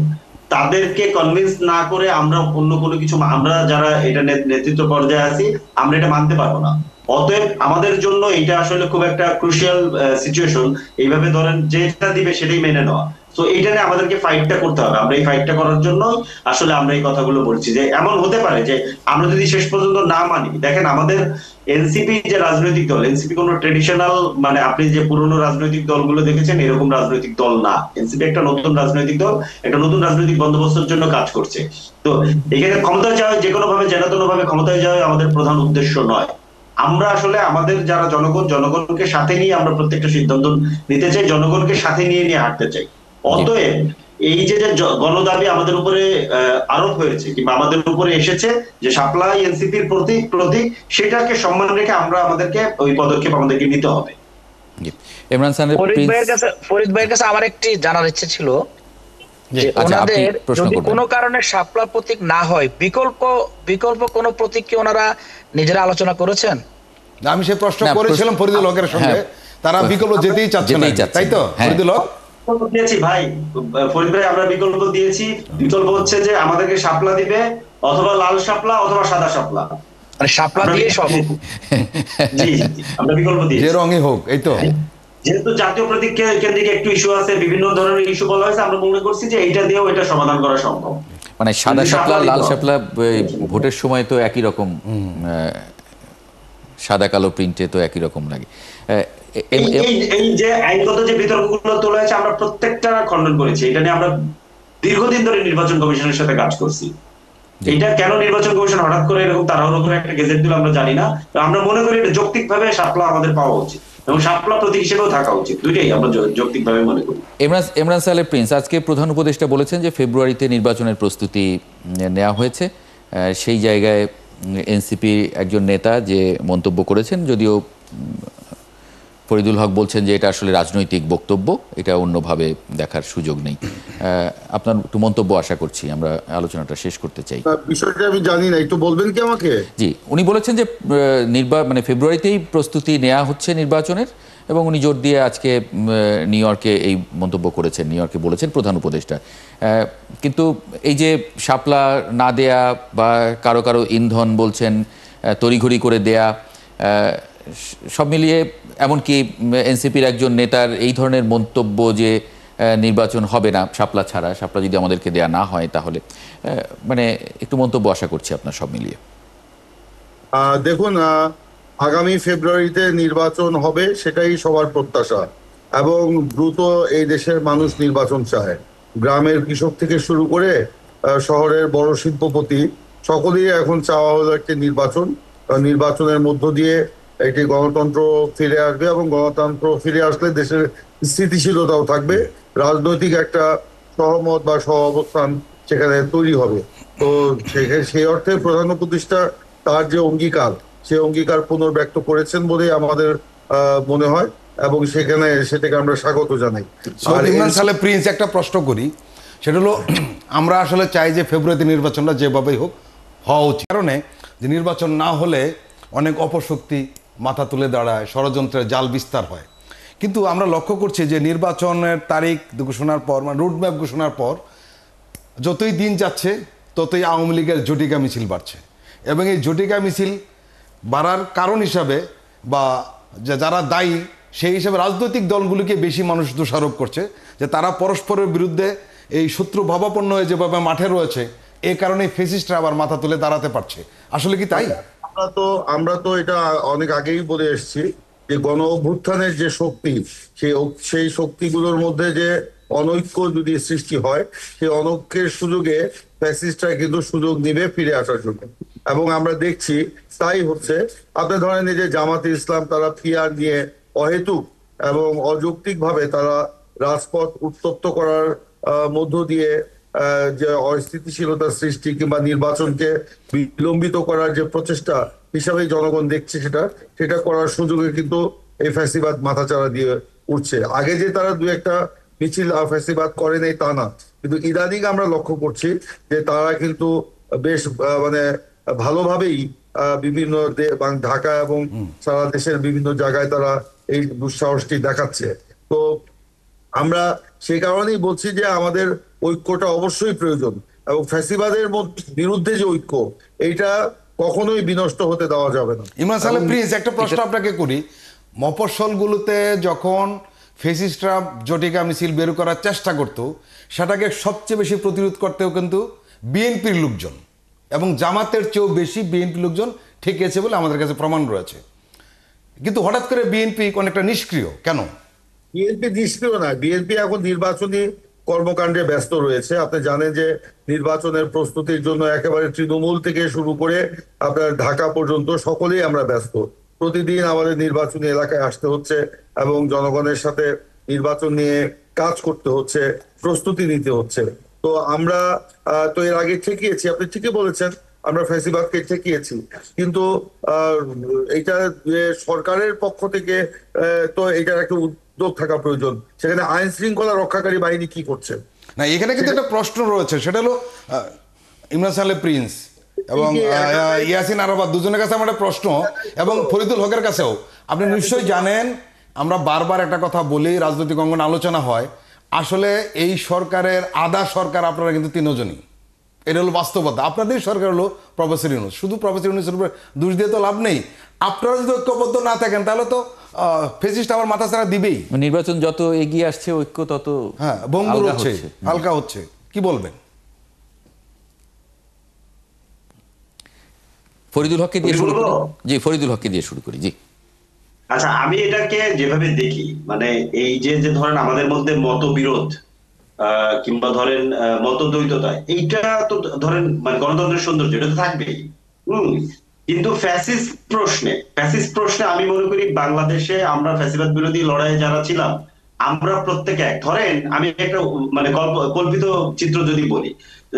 তাদেরকে কনভিন্স না করে আমরা অন্য কোনো কিছু, আমরা যারা এটা নেতৃত্ব পর্যায়ে আছি, আমরা এটা মানতে পারবো না। অতএব আমাদের জন্য এটা আসলে খুব একটা ক্রুশিয়াল সিচুয়েশন। এইভাবে ধরেন যেটা দিবে সেটাই মেনে নেওয়া। তো এইটা নিয়ে আমাদেরকে ফাইটটা করতে হবে। আমরা এই ফাইটটা করার জন্য আসলে আমরা এই কথাগুলো বলছি যে এমন হতে পারে যে আমরা যদি শেষ পর্যন্ত না মানি, দেখেন আমাদের এনসিপি যে রাজনৈতিক দল, এনসিপি কোনো ট্রেডিশনাল মানে আপনি যে পুরনো রাজনৈতিক দলগুলো দেখেছেন এরকম রাজনৈতিক দল না। এনসিপি একটা নতুন রাজনৈতিক দল, একটা নতুন রাজনৈতিক বন্দোবস্তের জন্য কাজ করছে। তো এখানে ক্ষমতায় যাওয়া, যে কোনো ভাবে যেন ভাবে ক্ষমতায় যাওয়া আমাদের প্রধান উদ্দেশ্য নয়। আমরা আসলে আমাদের যারা জনগণকে সাথে নিয়ে আমরা প্রত্যেকটা সিদ্ধান্ত নিতে চাই, জনগণকে সাথে নিয়ে হাঁটতে চাই। অতএব এই যে গণদাবি আমাদের উপরে আরোপ হয়েছে কিংবা আমাদের উপরে এসেছে যে শাপলা এনসিপির প্রতীক, সেটাকে সম্মান রেখে আমরা আমাদেরকে ওই পদক্ষেপ আমাদেরকে নিতে হবে। ইমরান সানের ফরিদ ভাইয়ের কাছে আমার একটি জানার ইচ্ছে ছিল যে ওনাদের যদি কোনো কারণে শাপলা প্রতীক না হয়, বিকল্প কোনো প্রতীক কি ওনারা নিজেরা আলোচনা করেছেন? আমি সেই প্রশ্ন করেছিলাম ফরিদুল হকের সঙ্গে, তারা বিকল্প যেতেই চাচ্ছে না, তাই তো ফরিদুল হক? দিয়েছি ভাই, ফরিদ ভাই আমরা বিকল্প দিয়েছি। বিকল্প হচ্ছে যে আমাদেরকে শাপলা দিবে, অথবা লাল শাপলা অথবা সাদা শাপলা, মানে শাপলা দিয়ে সব। জি আমরা বিকল্প দিয়েছি, যে রঙই হোক। এই তো যেহেতু জাতীয় প্রতীক কেন্দ্রিক একটু ইস্যু আছে, বিভিন্ন ধরনের ইস্যু বলা হয়েছে, আমরা মনে করছি যে এইটা দিয়েও এটা সমাধান করা সম্ভব। মানে সাদা শাপলা লাল শাপলা ভোটের সময় তো একই রকম, সাদা কালো প্রিন্টে তো একই রকম লাগে। এই যে আইনগত যে বিতর্কগুলো তোলা হয়েছে আমরা প্রত্যেকটা খণ্ডন করেছি। এটা নিয়ে আমরা দীর্ঘদিন ধরে নির্বাচন কমিশনের সাথে কাজ করছি। এটা কেন নির্বাচন কমিশন হঠাৎ করে এরকম তাড়াহুড়ো করে একটা গেজেট দিল আমরা জানি না। আমরা মনে করি এটা যৌক্তিকভাবে শাপলা আমাদের পাওয়া উচিত এবং শাপলা প্রতীক হিসেবেও থাকা উচিত, দুইটাই আমরা যৌক্তিকভাবে মনে করি। ইমরান সালে প্রিন্স, আজকে প্রধান উপদেষ্টা বলেছেন যে ফেব্রুয়ারিতে নির্বাচনের প্রস্তুতি নেওয়া হয়েছে। সেই জায়গায় এনসিপি একজন নেতা যে মন্তব্য করেছেন, যদিও ফরিদুল হক বলছেন যে এটা আসলে রাজনৈতিক বক্তব্য, এটা অন্যভাবে দেখার সুযোগ নেই। আপনার একটু মন্তব্য আশা করছি, আমরা আলোচনাটা শেষ করতে চাই। বিষয়টা আমি জানি না, একটু বলবেন কি আমাকে? জি, উনি বলেছেন যে মানে ফেব্রুয়ারিতেই প্রস্তুতি নেওয়া হচ্ছে নির্বাচনের, এবং উনি জোর দিয়ে আজকে নিউ ইয়র্কে এই মন্তব্য করেছেন, নিউ ইয়র্কে বলেছেন প্রধান উপদেষ্টা। কিন্তু এই যে শাপলা না দেয়া বা কারো ইন্ধন বলছেন তড়িঘড়ি করে দেয়া, সব মিলিয়ে এমনকি এনসিপির একজন নেতার এই ধরনের মন্তব্য যে নির্বাচন হবে না শাপলা ছাড়া, শাপলা যদি আমাদেরকে দেয়া না হয় তাহলে, মানে একটু মন্তব্য আশা করছি আপনার সব মিলিয়ে। দেখুন, আগামী ফেব্রুয়ারিতে নির্বাচন হবে, সেটাই সবার প্রত্যাশা, এবং দ্রুত এই দেশের মানুষ নির্বাচন চায়। গ্রামের কৃষক থেকে শুরু করে শহরের বড় শিল্পপতি সকলেই এখন চাওয়া হলো একটি নির্বাচন। নির্বাচনের মধ্য দিয়ে একটি গণতন্ত্র ফিরে আসবে, এবং গণতন্ত্র ফিরে আসলে দেশের স্থিতিশীলতাও থাকবে, রাজনৈতিক একটা সহমত বা সহ অবস্থান সেখানে তৈরি হবে। তো সেই অর্থে প্রধান উপদেষ্টা তার যে অঙ্গীকার, সেই অঙ্গীকার পুনর্ব্যক্ত করেছেন বলে আমাদের মনে হয়, এবং সেটাকে আমরা স্বাগত জানাই। আর ইমরান সালে প্রিন্স, একটা প্রশ্ন করি, সেটা হলো আমরা আসলে চাই যে ফেব্রুয়ারিতে নির্বাচনটা যেভাবেই হোক হওয়া উচিত, কারণে যে নির্বাচন না হলে অনেক অপশক্তি মাথা তুলে দাঁড়ায়, ষড়যন্ত্রের জাল বিস্তার হয়। কিন্তু আমরা লক্ষ্য করছি যে নির্বাচনের তারিখ ঘোষণার পর, মানে রুটম্যাপ ঘোষণার পর যতই দিন যাচ্ছে ততই আওয়ামী লীগের জটিকা মিছিল বাড়ছে, এবং এই জটিকা মিছিল বাড়ার কারণ হিসাবে বা যারা দায়ী সেই হিসাবে রাজনৈতিক দলগুলিকে বেশি মানুষ দোষারোপ করছে যে তারা পরস্পরের বিরুদ্ধে এই শত্রু ভাবাপন্ন হয়ে যেভাবে মাঠে রয়েছে, এই কারণে ফেসিস্টরা আবার মাথা তুলে দাঁড়াতে পারছে। আসলে কি তাই? আমরা তো এটা অনেক আগেই বলে এসেছি যে গণ অভ্যুত্থানের যে শক্তি, সেই শক্তিগুলোর মধ্যে যে অনৈক্য যদি সৃষ্টি হয়, সেই অনৈক্যের সুযোগে ফ্যাসিস্টরা কিন্তু সুযোগ নিবে ফিরে আসার জন্য, এবং আমরা দেখছি তাই হচ্ছে। আপনি ধরেন এই যে জামাতে ইসলাম, তারা পিআর নিয়ে অহেতুক এবং অযৌক্তিক ভাবে তারা রাজপথ উত্তপ্ত করার মধ্য দিয়ে যে অস্থিতিশীলতা সৃষ্টি কিংবা নির্বাচনকে বিলম্বিত করার যে প্রচেষ্টা হিসাবে জনগণ দেখছে, সেটা করার সুযোগে কিন্তু এই ফ্যাসিবাদ মাথাচাড়া দিয়ে উঠছে। আগে যে তারা দু একটা মিছিল ফ্যাসিবাদ করে নেই তা না, কিন্তু ইদানিং আমরা লক্ষ্য করছি যে তারা কিন্তু বেশ মানে ভালোভাবেই বিভিন্ন ঢাকা এবং সারা দেশের বিভিন্ন জায়গায় তারা এই দুঃসাহসটি দেখাচ্ছে। তো আমরা সেই কারণেই বলছি যে আমাদের ঐক্যটা অবশ্যই প্রয়োজন, এবং ফ্যাসিবাদের বিরুদ্ধে যে ঐক্য, এইটা কখনোই বিনষ্ট হতে দেওয়া যাবে না। ইমরান সালে প্রিন্স, একটা প্রশ্ন আপনাকে করি, মফস্বলগুলোতে যখন ফেসিস্টরা জোটে মিছিল বের করার চেষ্টা করতো, সেটাকে সবচেয়ে বেশি প্রতিরোধ করতেও কিন্তু বিএনপির লোকজন এবং জামাতের চেয়েও বেশি বিএনপি লোকজন ঠেকিয়েছে বলে আমাদের কাছে প্রমাণ রয়েছে। কিন্তু হঠাৎ করে বিএনপি অনেকটা নিষ্ক্রিয় কেন? বিএনপি নিষ্ক্রিয় না, বিএনপি এখন নির্বাচনী কর্মকাণ্ডে ব্যস্ত রয়েছে। আপনি জানেন যে নির্বাচনের প্রস্তুতির জন্য একেবারে তৃণমূল থেকে শুরু করে আপনার ঢাকা পর্যন্ত সকলেই আমরা ব্যস্ত। প্রতিদিন আমাদের নির্বাচনী এলাকায় আসতে হচ্ছে এবং জনগণের সাথে নির্বাচন নিয়ে কাজ করতে হচ্ছে, প্রস্তুতি নিতে হচ্ছে। তো আমরা তো এর আগে ঠেকিয়েছি, আপনি ঠিকই বলেছেন, আমরা ফ্যাসিবাদকে ঠেকিয়েছি, কিন্তু এটা সরকারের পক্ষ থেকে তো এটার একটা উদ্যোগ থাকা প্রয়োজন। সেখানে আইন শৃঙ্খলা রক্ষাকারী বাহিনী কি করছে? না, এখানে কিন্তু একটা প্রশ্ন রয়েছে, সেটা হলো ইমরান সালেহ প্রিন্স এবং ইয়াসিন আরাফাত দুজনের কাছে আমার একটা প্রশ্ন, এবং ফরিদুল হকের কাছেও। আপনি নিশ্চয়ই জানেন, আমরা বারবার একটা কথা বলি, রাজনৈতিক অঙ্গনে আলোচনা হয়, আসলে এই সরকারের আধা সরকার আপনারা কিন্তু তিনজনই। এটা হলো বাস্তবতা। আপনাদের সরকার হলো প্রফেসর ইউনূস, শুধু প্রফেসর ইউনূসের উপরে দোষ দিয়ে তো লাভ নেই। আপনারা যদি ঐক্যবদ্ধ না থাকেন তাহলে তো ফেসিস্ট আবার মাথা ছাড়া দিবেই। নির্বাচন যত এগিয়ে আসছে ঐক্য তত হ্যাঁ ভঙ্গুর হচ্ছে, হালকা হচ্ছে। কি বলবেন? ফরিদুল হককে দিয়ে শুরু করি। জি, ফরিদুল হককে দিয়ে শুরু করি। জি, আচ্ছা, আমি এটাকে যেভাবে দেখি, মানে এই যে যে ধরেন আমাদের মধ্যে মতবিরোধ কিংবা ধরেন মতদ্বৈততা, এইটা তো ধরেন মানে গণতন্ত্রের সৌন্দর্য, এটা তো থাকবেই। কিন্তু ফ্যাসিস্ট প্রশ্নে আমি মনে করি বাংলাদেশে আমরা ফ্যাসিবাদ বিরোধী লড়াইয়ে যারা ছিলাম, আমরা প্রত্যেকে এক। ধরেন আমি একটা মানে কল্পিত চিত্র যদি বলি,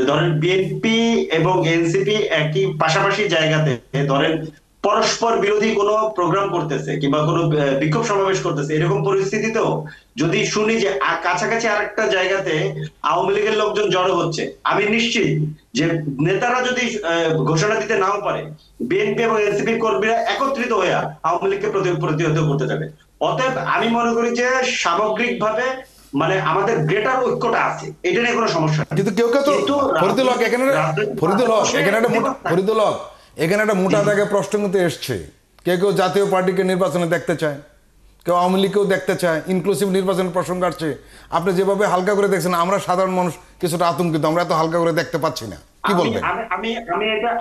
ধরেন বিএনপি এবং এনসিপি একই পাশাপাশি জায়গাতে ধরেন পরস্পর বিরোধী কোনো প্রোগ্রাম করতেছে কিংবা কোনো বিক্ষোভ সমাবেশ করতেছে, এরকম পরিস্থিতিতেও যদি শুনি যে কাছাকাছি আরেকটা জায়গাতে আওয়ামী লীগের লোকজন জড়ো হচ্ছে, আমি নিশ্চিত যে নেতারা যদি ঘোষণা দিতে নাও পারে, বিএনপি এবং এনসিপি কর্মীরা একত্রিত হয়ে আওয়ামী লীগকে প্রতিহত করতে যাবে। অতএব আমি মনে করি যে সামগ্রিকভাবে মানে আমাদের গ্রেটার ঐক্যটা আছে, এটা নিয়ে কোনো সমস্যা নেই। কিন্তু কেউ কেউ তো ফরিদুল হক এখানে একটা মোটা দাগে প্রশ্ন কিন্তু এসছে। কেউ কেউ জাতীয় পার্টিকে নির্বাচনে দেখতে চায়, কেউ আওয়ামী লীগকেও দেখতে চায়, ইনক্লুসিভ নির্বাচনের প্রসঙ্গ আসছে। আপনি যেভাবে হালকা করে দেখছেন, আমরা সাধারণ মানুষ কিছুটা আতঙ্কিত, আমরা এত হালকা করে দেখতে পাচ্ছি না। কি বলবেন?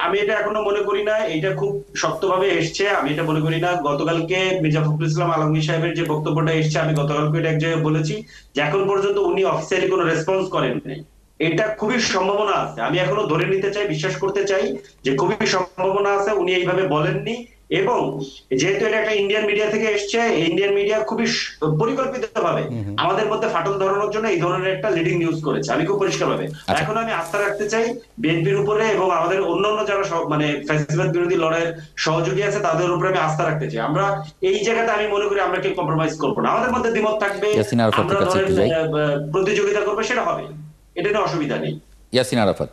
আমি এটা এখনো মনে করি না এটা খুব শক্তভাবে এসছে। আমি এটা মনে করি না। গতকালকে মির্জা ফখরুল ইসলাম আলমগীর সাহেবের যে বক্তব্যটা এসছে, আমি গতকালকে এটা এক জায়গায় বলেছি যে এখন পর্যন্ত উনি অফিসিয়ালি কোনো রেসপন্স করেন নাই। এটা খুবই সম্ভাবনা আছে, আমি এখনো ধরে নিতে চাই, বিশ্বাস করতে চাই যে খুবই সম্ভাবনা আছে উনি এইভাবে বলেননি। এবং যেহেতু এটা একটা ইন্ডিয়ান মিডিয়া থেকে এসছে, ইন্ডিয়ান মিডিয়া খুবই পরিকল্পিতভাবে আমাদের মধ্যে ফাটল ধরানোর জন্য এই ধরনের একটা লিডিং নিউজ করেছে, আমি খুব পরিষ্কারভাবে। এখন আমি আস্থা রাখতে চাই বিএনপির উপরে এবং আমাদের অন্যান্য যারা মানে ফ্যাসিবাদ বিরোধী লড়াইয়ের সহযোগী আছে তাদের উপরে আমি আস্থা রাখতে চাই। আমরা এই জায়গাতে আমি মনে করি আমরা কেউ কম্প্রোমাইজ করবো না। আমাদের মধ্যে দ্বিমত থাকবে, আমরা ধরেন প্রতিযোগিতা করবো, সেটা হবে, এটা নিয়ে অসুবিধা নেই। ইয়াসিন আরাফাত।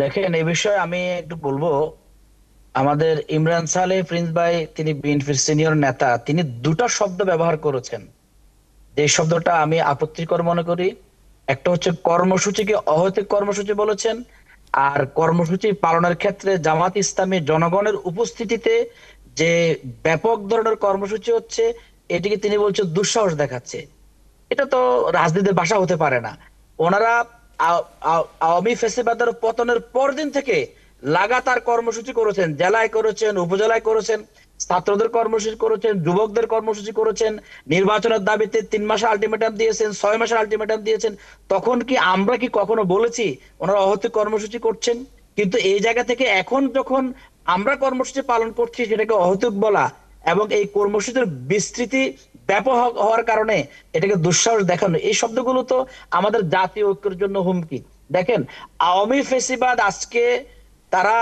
দেখেন, এই বিষয়ে আমি একটু বলবো। আমাদের ইমরান সালেহ প্রিন্স ভাই, তিনি বিএনপির সিনিয়র নেতা, তিনি দুটো শব্দ ব্যবহার করেছেন, যে শব্দটা আমি আপত্তিকর মনে করি। একটা হচ্ছে কর্মসূচিকে অহৈতুক কর্মসূচি বলেছেন, আর কর্মসূচি পালনের ক্ষেত্রে জামাত ইসলামী জনগণের উপস্থিতিতে যে ব্যাপক ধরনের কর্মসূচি হচ্ছে, এটিকে তিনি বলছেন দুঃসাহস দেখাচ্ছে। এটা তো রাজনীতির ভাষা হতে পারে না। ওনারা আওয়ামী ফ্যাসিবাদের পতনের পরদিন থেকে লাগাতার কর্মসূচি করেছেন, জেলায় করেছেন, উপজেলায় করেছেন, ছাত্রদের কর্মসূচি করেছেন, যুবকদের কর্মসূচি করেছেন, নির্বাচনের দাবিতে 3 মাসের আলটিমেটাম দিয়েছেন, 6 মাসের আলটিমেটাম দিয়েছেন। তখন কি আমরা কি কখনো বলেছি ওনারা অহৈতুক কর্মসূচি করছেন? কিন্তু এই জায়গা থেকে এখন যখন আমরা কর্মসূচি পালন করছি, সেটাকে অহৈতুক বলা এবং এই কর্মসূচির বিস্তৃতি ব্যাপক হওয়ার কারণে এটাকে দুঃসাহস দেখানো, এই শব্দগুলো তো আমাদের জাতীয় ঐক্যের জন্য হুমকি। দেখেন, আওয়ামী ফ্যাসিবাদ আজকে তারা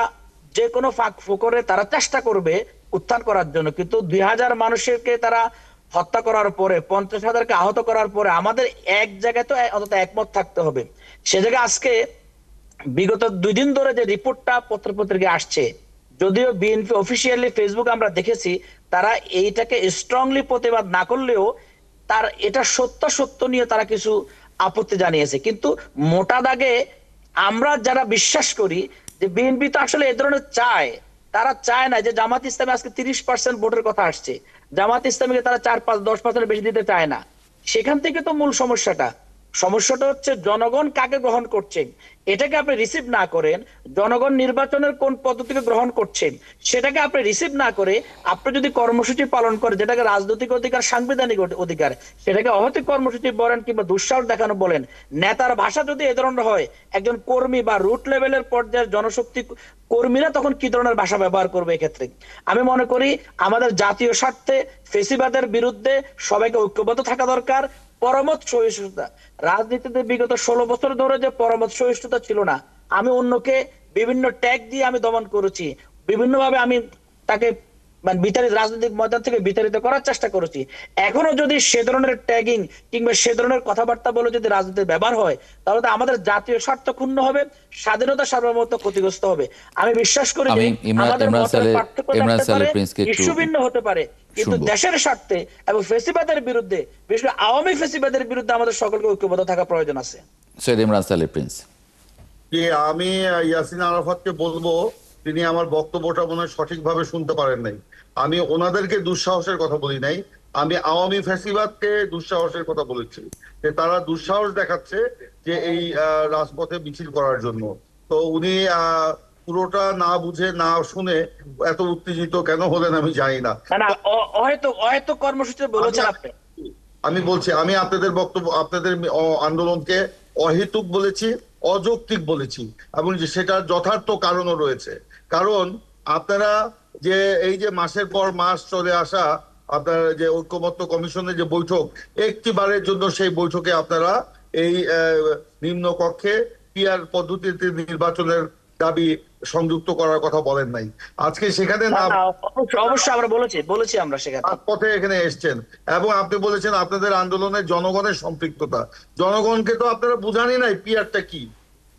যে কোনো ফাঁক ফোকরে তারা চেষ্টা করবে উত্থান করার জন্য, কিন্তু 2000 মানুষকে তারা হত্যা করার পরে, 50,000কে আহত করার পরে আমাদের এক জায়গায় তো অন্তত একমত থাকতে হবে। সে জায়গায় আজকে বিগত 2 দিন ধরে যে রিপোর্টটা পত্রপত্রিকায় আসছে, যদিও বিএনপি অফিসিয়ালি ফেসবুক আমরা দেখেছি, তারা এইটাকে স্ট্রংলি প্রতিবাদ না করলেও তার এটা সত্য নিয়ে তারা কিছু আপত্তি জানিয়েছে। কিন্তু মোটা দাগে আমরা যারা বিশ্বাস করি যে বিএনপি তো আসলে এ ধরনের চায়, তারা চায় না যে জামাত ইসলামী আজকে 30% ভোটের কথা আসছে, জামাত ইসলামীকে তারা 4-5-10% বেশি দিতে চায় না। সেখান থেকে তো মূল সমস্যাটা হচ্ছে জনগণ কাকে গ্রহণ করছেন, এটাকে আপনি রিসিভ না করেন। জনগণ নির্বাচনের কোন পদ্ধতিকে গ্রহণ করছেন সেটাকে আপনি রিসিভ না করে আপনি যদি কর্মসূচি পালন করেন, যেটাকে রাজনৈতিক অধিকার, সাংবিধানিক অধিকার, সেটাকে অহেতুক কর্মসূচি বলেন কিংবা দুঃসাহস দেখানো বলেন। নেতার ভাষা যদি এ ধরনের হয়, একজন কর্মী বা রুট লেভেলের পর্যায়ের জনশক্তি কর্মীরা তখন কি ধরনের ভাষা ব্যবহার করবে? এক্ষেত্রে আমি মনে করি আমাদের জাতীয় স্বার্থে ফেসিবাদের বিরুদ্ধে সবাইকে ঐক্যবদ্ধ থাকা দরকার। পরমত সহিষ্ণুতা, রাজনীতিতে বিগত 16 বছর ধরে যে পরমত সহিষ্ণুতা ছিল না, আমি অন্যকে বিভিন্ন ট্যাগ দিয়ে আমি দমন করেছি, বিভিন্ন ভাবে আমি তাকে বিতাড়িত, রাজনৈতিক ময়দান থেকে বিতাড়িত করার চেষ্টা করেছি। এখনো যদি সে ধরনের ট্যাগিং কিংবা সে ধরনের কথাবার্তা বলে যদি রাজনীতির ব্যবহার হয়, তাহলে তো আমাদের জাতীয় স্বার্থ ক্ষুণ্ণ হবে, স্বাধীনতা সার্বভৌমত্ব ক্ষতিগ্রস্ত হবে। আমি বিশ্বাস করি যে আমাদের মতের পার্থক্য থাকতে পারে, ইস্যু ভিন্ন হতে পারে, কিন্তু দেশের স্বার্থে এবং ফেসিবাদের বিরুদ্ধে, বিশেষ করে আওয়ামী ফেসিবাদের বিরুদ্ধে আমাদের সকলকে ঐক্যবদ্ধ থাকা প্রয়োজন আছে। সৈয়দ ইমরান সালেহ প্রিন্স। আমি ইয়াসিন আরাফাতকে বলবো, তিনি আমার বক্তব্যটা মনে হয় সঠিকভাবে শুনতে পারেন নাই। আমি ওনাদেরকে দুঃসাহসের কথা বলি নাই, আমি আওয়ামী ফ্যাসিবাদকে দুঃসাহসের কথা বলেছি, যে তারা দুঃসাহস দেখাচ্ছে যে এই রাজপথে মিছিল করার জন্য। তো উনি পুরোটা না বুঝে না শুনে এত উত্তেজিত কেন হলেন আমি জানি না। হয়তো কর্মসূচি বলেছেন আপনি। আমি বলছি, আমি আপনাদের বক্তব্য, আপনাদের আন্দোলনকে অহেতুক বলেছি, অযৌক্তিক বলেছি, এবং যে সেটার যথার্থ কারণও রয়েছে। কারণ আপনারা যে এই যে মাসের পর মাস চলে আসা আপনার যে ঐক্যমত্য কমিশনের যে বৈঠক, একটি বারের জন্য সেই বৈঠকে আপনারা এই নিম্ন কক্ষে পিআর পদ্ধতিতে নির্বাচনের দাবি সংযুক্ত করার কথা বলেন নাই। আজকে সেখানে না, অবশ্যই আমরা বলেছি আমরা সেখানে পথে এখানে এসছেন, এবং আপনি বলেছেন আপনাদের আন্দোলনে জনগণের সম্পৃক্ততা। জনগণকে তো আপনারা বুঝানি নাই পিআরটা কি,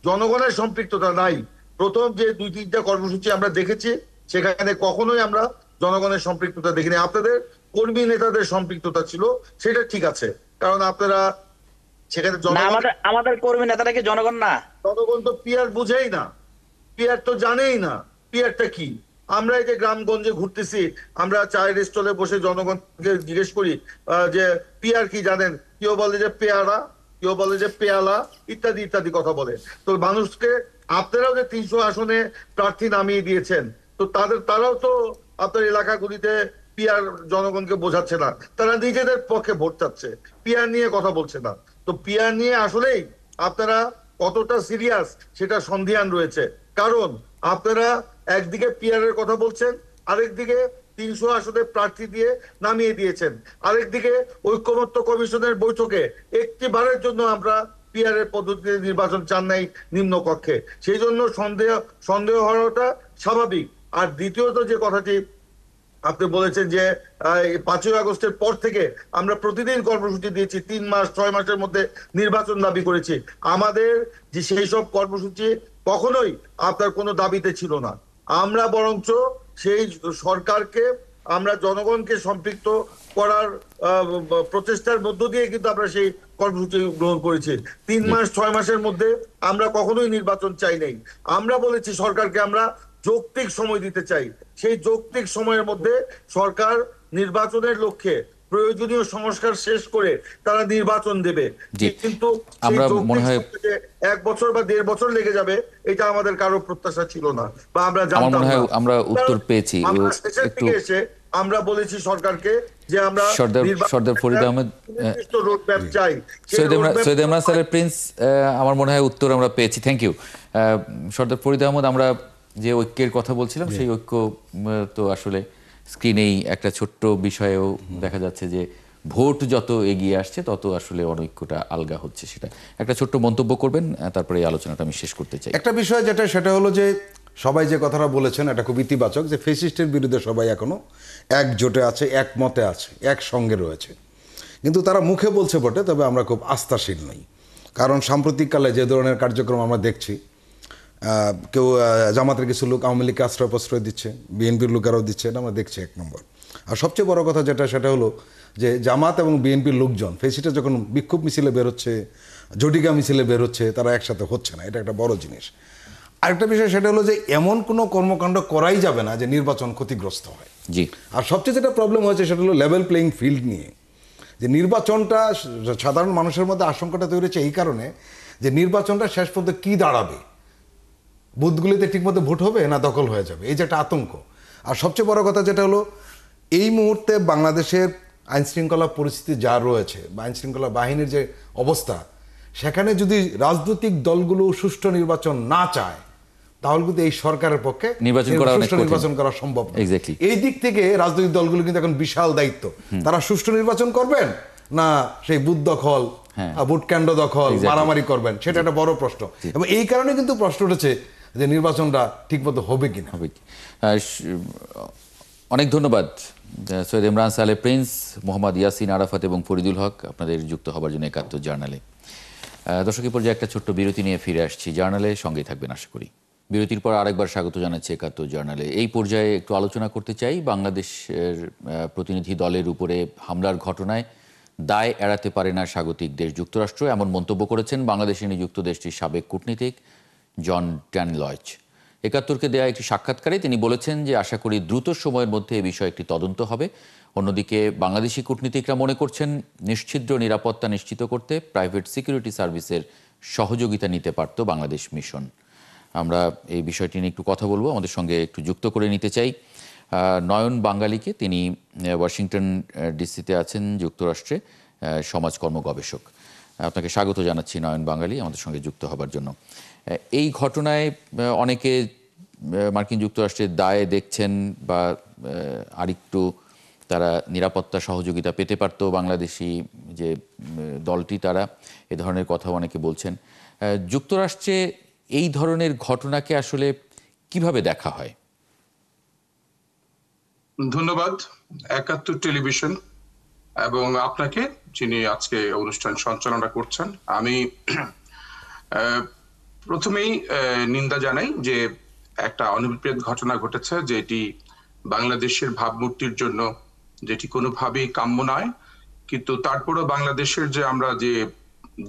জনগণের সম্পৃক্ততা নাই। প্রথম যে 2-3টা কর্মসূচি আমরা দেখেছি সেখানে কখনোই আমরা জনগণের সম্পৃক্ততা দেখিনি। আপনাদের কর্মী নেতাদের সম্পৃক্ততা ছিল, সেটা ঠিক আছে, কারণ আপনারা সেখানে আমাদের কর্মী নেতারা কি জনগণ না? জনগণ তো পিআর বুঝেই না, পিআর তো জানেই না পিআরটা কি। আমরা এই যে গ্রামগঞ্জে ঘুরতেছি, আমরা চায়ের স্টলে বসে জনগণকে জিজ্ঞেস করি যে পিআর কি জানেন, কেউ বলে যে পেয়ারা, কেউ বলে যে পেয়ালা, ইত্যাদি ইত্যাদি কথা বলে। তো মানুষকে আপনারাও যে 300 আসনে প্রার্থী নামিয়ে দিয়েছেন, তো তারাও তো আপনার এলাকাগুলিতে পিআর জনগণকে বোঝাচ্ছে না, তারা নিজেদের পক্ষে ভোট চাচ্ছে, পিআর নিয়ে কথা বলছে না। তো পিআর নিয়ে আসলেই আপনারা কতটা সিরিয়াস সেটা সন্দিহান রয়েছে। কারণ আপনারা একদিকে পিআর এর কথা বলছেন, আরেকদিকে 300 আসনে প্রার্থী দিয়ে নামিয়ে দিয়েছেন, আরেকদিকে ঐক্যমত্য কমিশনের বৈঠকে একটি বারের জন্য আমরা পিআর এর পদ্ধতিতে নির্বাচন চান নাই নিম্ন কক্ষে। সেই জন্য সন্দেহ হওয়াটা স্বাভাবিক। আর দ্বিতীয়ত যে কথাটি আপনি বলেছেন যে 5ই আগস্টের পর থেকে আমরা প্রতিদিন কর্মসূচি দিয়েছি, 3 মাস 6 মাসের মধ্যে নির্বাচন দাবি করেছি। আমাদের যে সেই সব কর্মসূচি কখনোই আপনার কোনো দাবিতে ছিল না। আমরা বরঞ্চ সেই সরকারকে, আমরা জনগণকে সম্পৃক্ত করার প্রচেষ্টার মধ্য দিয়ে কিন্তু আমরা সেই কর্মসূচি গ্রহণ করেছি। 3 মাস 6 মাসের মধ্যে আমরা কখনোই নির্বাচন চাই নাই। আমরা বলেছি সরকারকে আমরা যৌক্তিক সময় দিতে চাই, সেই যৌক্তিক সময়ের মধ্যে সরকার নির্বাচনের লক্ষ্যে প্রয়োজনীয় সংস্কার শেষ করে তারা নির্বাচন দেবে। কিন্তু আমরা মনে হয় 1 বছর বা 1.5 বছর লেগে যাবে, এটা আমাদের কারো প্রত্যাশা ছিল না, বা আমরা জানতাম না। আমরা উত্তর পেয়েছি। একটু আমরা বলেছি সরকারকে যে আমরা সর্দার ফরিদ আহমেদ রোডম্যাপ চাই। সৈয়দ ইমরান সালেহ প্রিন্স, আমার মনে হয় উত্তর আমরা পেয়েছি। থ্যাংক ইউ সর্দার ফরিদ আহমেদ। আমরা যে ঐক্যের কথা বলছিলাম, সেই ঐক্য তো আসলে স্ক্রিনেই একটা ছোট্ট বিষয়েও দেখা যাচ্ছে যে ভোট যত এগিয়ে আসছে তত আসলে অনৈক্যটা আলগা হচ্ছে। সেটা একটা ছোট্ট মন্তব্য করবেন, তারপরে এই আলোচনাটা আমি শেষ করতে চাই। একটা বিষয় সেটা হলো যে সবাই যে কথাটা বলেছেন এটা খুব ইতিবাচক, যে ফেসিস্টের বিরুদ্ধে সবাই এখনো একজোটে আছে, একমতে আছে, একসঙ্গে রয়েছে। কিন্তু তারা মুখে বলছে বটে, তবে আমরা খুব আস্থাশীল নই। কারণ সাম্প্রতিককালে যে ধরনের কার্যক্রম আমরা দেখছি, কেউ জামাতের কিছু লোক আওয়ামী লীগকে আশ্রয় প্রশ্রয় দিচ্ছে, বিএনপির লোকেরাও দিচ্ছে, এটা আমরা দেখছি 1 নম্বর। আর সবচেয়ে বড় কথা সেটা হলো যে জামাত এবং বিএনপির লোকজন ফেসিটা যখন বিক্ষোভ মিছিলে বেরোচ্ছে, জটিকা মিছিলে বেরোচ্ছে, তারা একসাথে হচ্ছে না, এটা একটা বড় জিনিস। আরেকটা বিষয় সেটা হলো যে এমন কোনো কর্মকাণ্ড করাই যাবে না যে নির্বাচন ক্ষতিগ্রস্ত হয়। জি, আর সবচেয়ে যেটা প্রবলেম হয়েছে সেটা হলো লেভেল প্লেইং ফিল্ড নিয়ে, যে নির্বাচনটা সাধারণ মানুষের মধ্যে আশঙ্কাটা তৈরি হচ্ছে এই কারণে যে নির্বাচনটা শেষ পর্যন্ত কী দাঁড়াবে, বুথগুলিতে ঠিকমতো ভোট হবে না দখল হয়ে যাবে, এই যে একটা আতঙ্ক। আর সবচেয়ে বড় কথা যেটা হলো এই মুহূর্তে বাংলাদেশের আইনশৃঙ্খলা পরিস্থিতি যা রয়েছে বা আইনশৃঙ্খলা বাহিনীর যে অবস্থা, সেখানে যদি রাজনৈতিক দলগুলো সুষ্ঠু নির্বাচন না চায় তাহলে কিন্তু এই সরকারের পক্ষে নির্বাচন করা অনেক সুষ্ঠু কঠিন। নির্বাচন করা সম্ভব না। Exactly. এই দিক থেকে রাজনৈতিক দলগুলো কিন্তু এখন বিশাল দায়িত্ব, তারা সুষ্ঠু নির্বাচন করবেন না সেই বুথ দখল, হ্যাঁ। ভোট কেন্দ্র দখল, Exactly. মারামারি করবেন, সেটা একটা বড় প্রশ্ন। এবং এই কারণে কিন্তু প্রশ্ন উঠেছে যে নির্বাচনটা ঠিকমতো হবে কিনা। হবে কি? অনেক ধন্যবাদ সৈয়দ ইমরান সালেহ প্রিন্স, মোহাম্মদ ইয়াসিন আরাফাত এবং ফরিদুল হক আপনাদের যুক্ত হবার জন্য ৭১ জার্নালে। দর্শক, এই পর্যায়ে একটা ছোট্ট বিরতি নিয়ে ফিরে আসছি। জার্নালে সঙ্গেই থাকবেন আশা করি। বিরতির পর আরেকবার স্বাগত জানাচ্ছি ৭১ জার্নালে। এই পর্যায়ে একটু আলোচনা করতে চাই বাংলাদেশের প্রতিনিধি দলের উপরে হামলার ঘটনায় দায় এড়াতে পারে না স্বাগতিক দেশ যুক্তরাষ্ট্র, এমন মন্তব্য করেছেন বাংলাদেশে নিযুক্ত দেশটির সাবেক কূটনীতিক জন ট্যানলয়েচ। ৭১কে দেয়া একটি সাক্ষাৎকারে তিনি বলেছেন যে আশা করি দ্রুত সময়ের মধ্যে এ বিষয়ে একটি তদন্ত হবে। অন্যদিকে বাংলাদেশি কূটনীতিকরা মনে করছেন নিশ্ছিদ্র নিরাপত্তা নিশ্চিত করতে প্রাইভেট সিকিউরিটি সার্ভিসের সহযোগিতা নিতে পারত বাংলাদেশ মিশন। আমরা এই বিষয়টি নিয়ে একটু কথা বলবো। আমাদের সঙ্গে একটু যুক্ত করে নিতে চাই নয়ন বাঙ্গালীকে। তিনি ওয়াশিংটন ডিসিতে আছেন, যুক্তরাষ্ট্রে সমাজকর্ম গবেষক। আপনাকে স্বাগত জানাচ্ছি নয়ন বাঙ্গালী আমাদের সঙ্গে যুক্ত হবার জন্য। এই ঘটনায় অনেকে মার্কিন যুক্তরাষ্ট্রের দায়ে দেখছেন বা আরেকটু তারা নিরাপত্তা সহযোগিতা পেতে পারত বাংলাদেশি যে দলটি, তারা এ ধরনের কথা অনেকে বলছেন। যুক্তরাষ্ট্রে এই ধরনের ঘটনাকে আসলে কিভাবে দেখা হয়? ধন্যবাদ ৭১ টেলিভিশন এবং আপনাকে, যিনি আজকে অনুষ্ঠান সঞ্চালনা করছেন। আমি প্রথমেই নিন্দা জানাই যে একটা অনুপ্রেত ঘটনা ঘটেছে, যেটি বাংলাদেশের ভাবমূর্তির জন্য যেটি কোনোভাবেই কাম্য নয়। কিন্তু তারপরেও বাংলাদেশের যে আমরা যে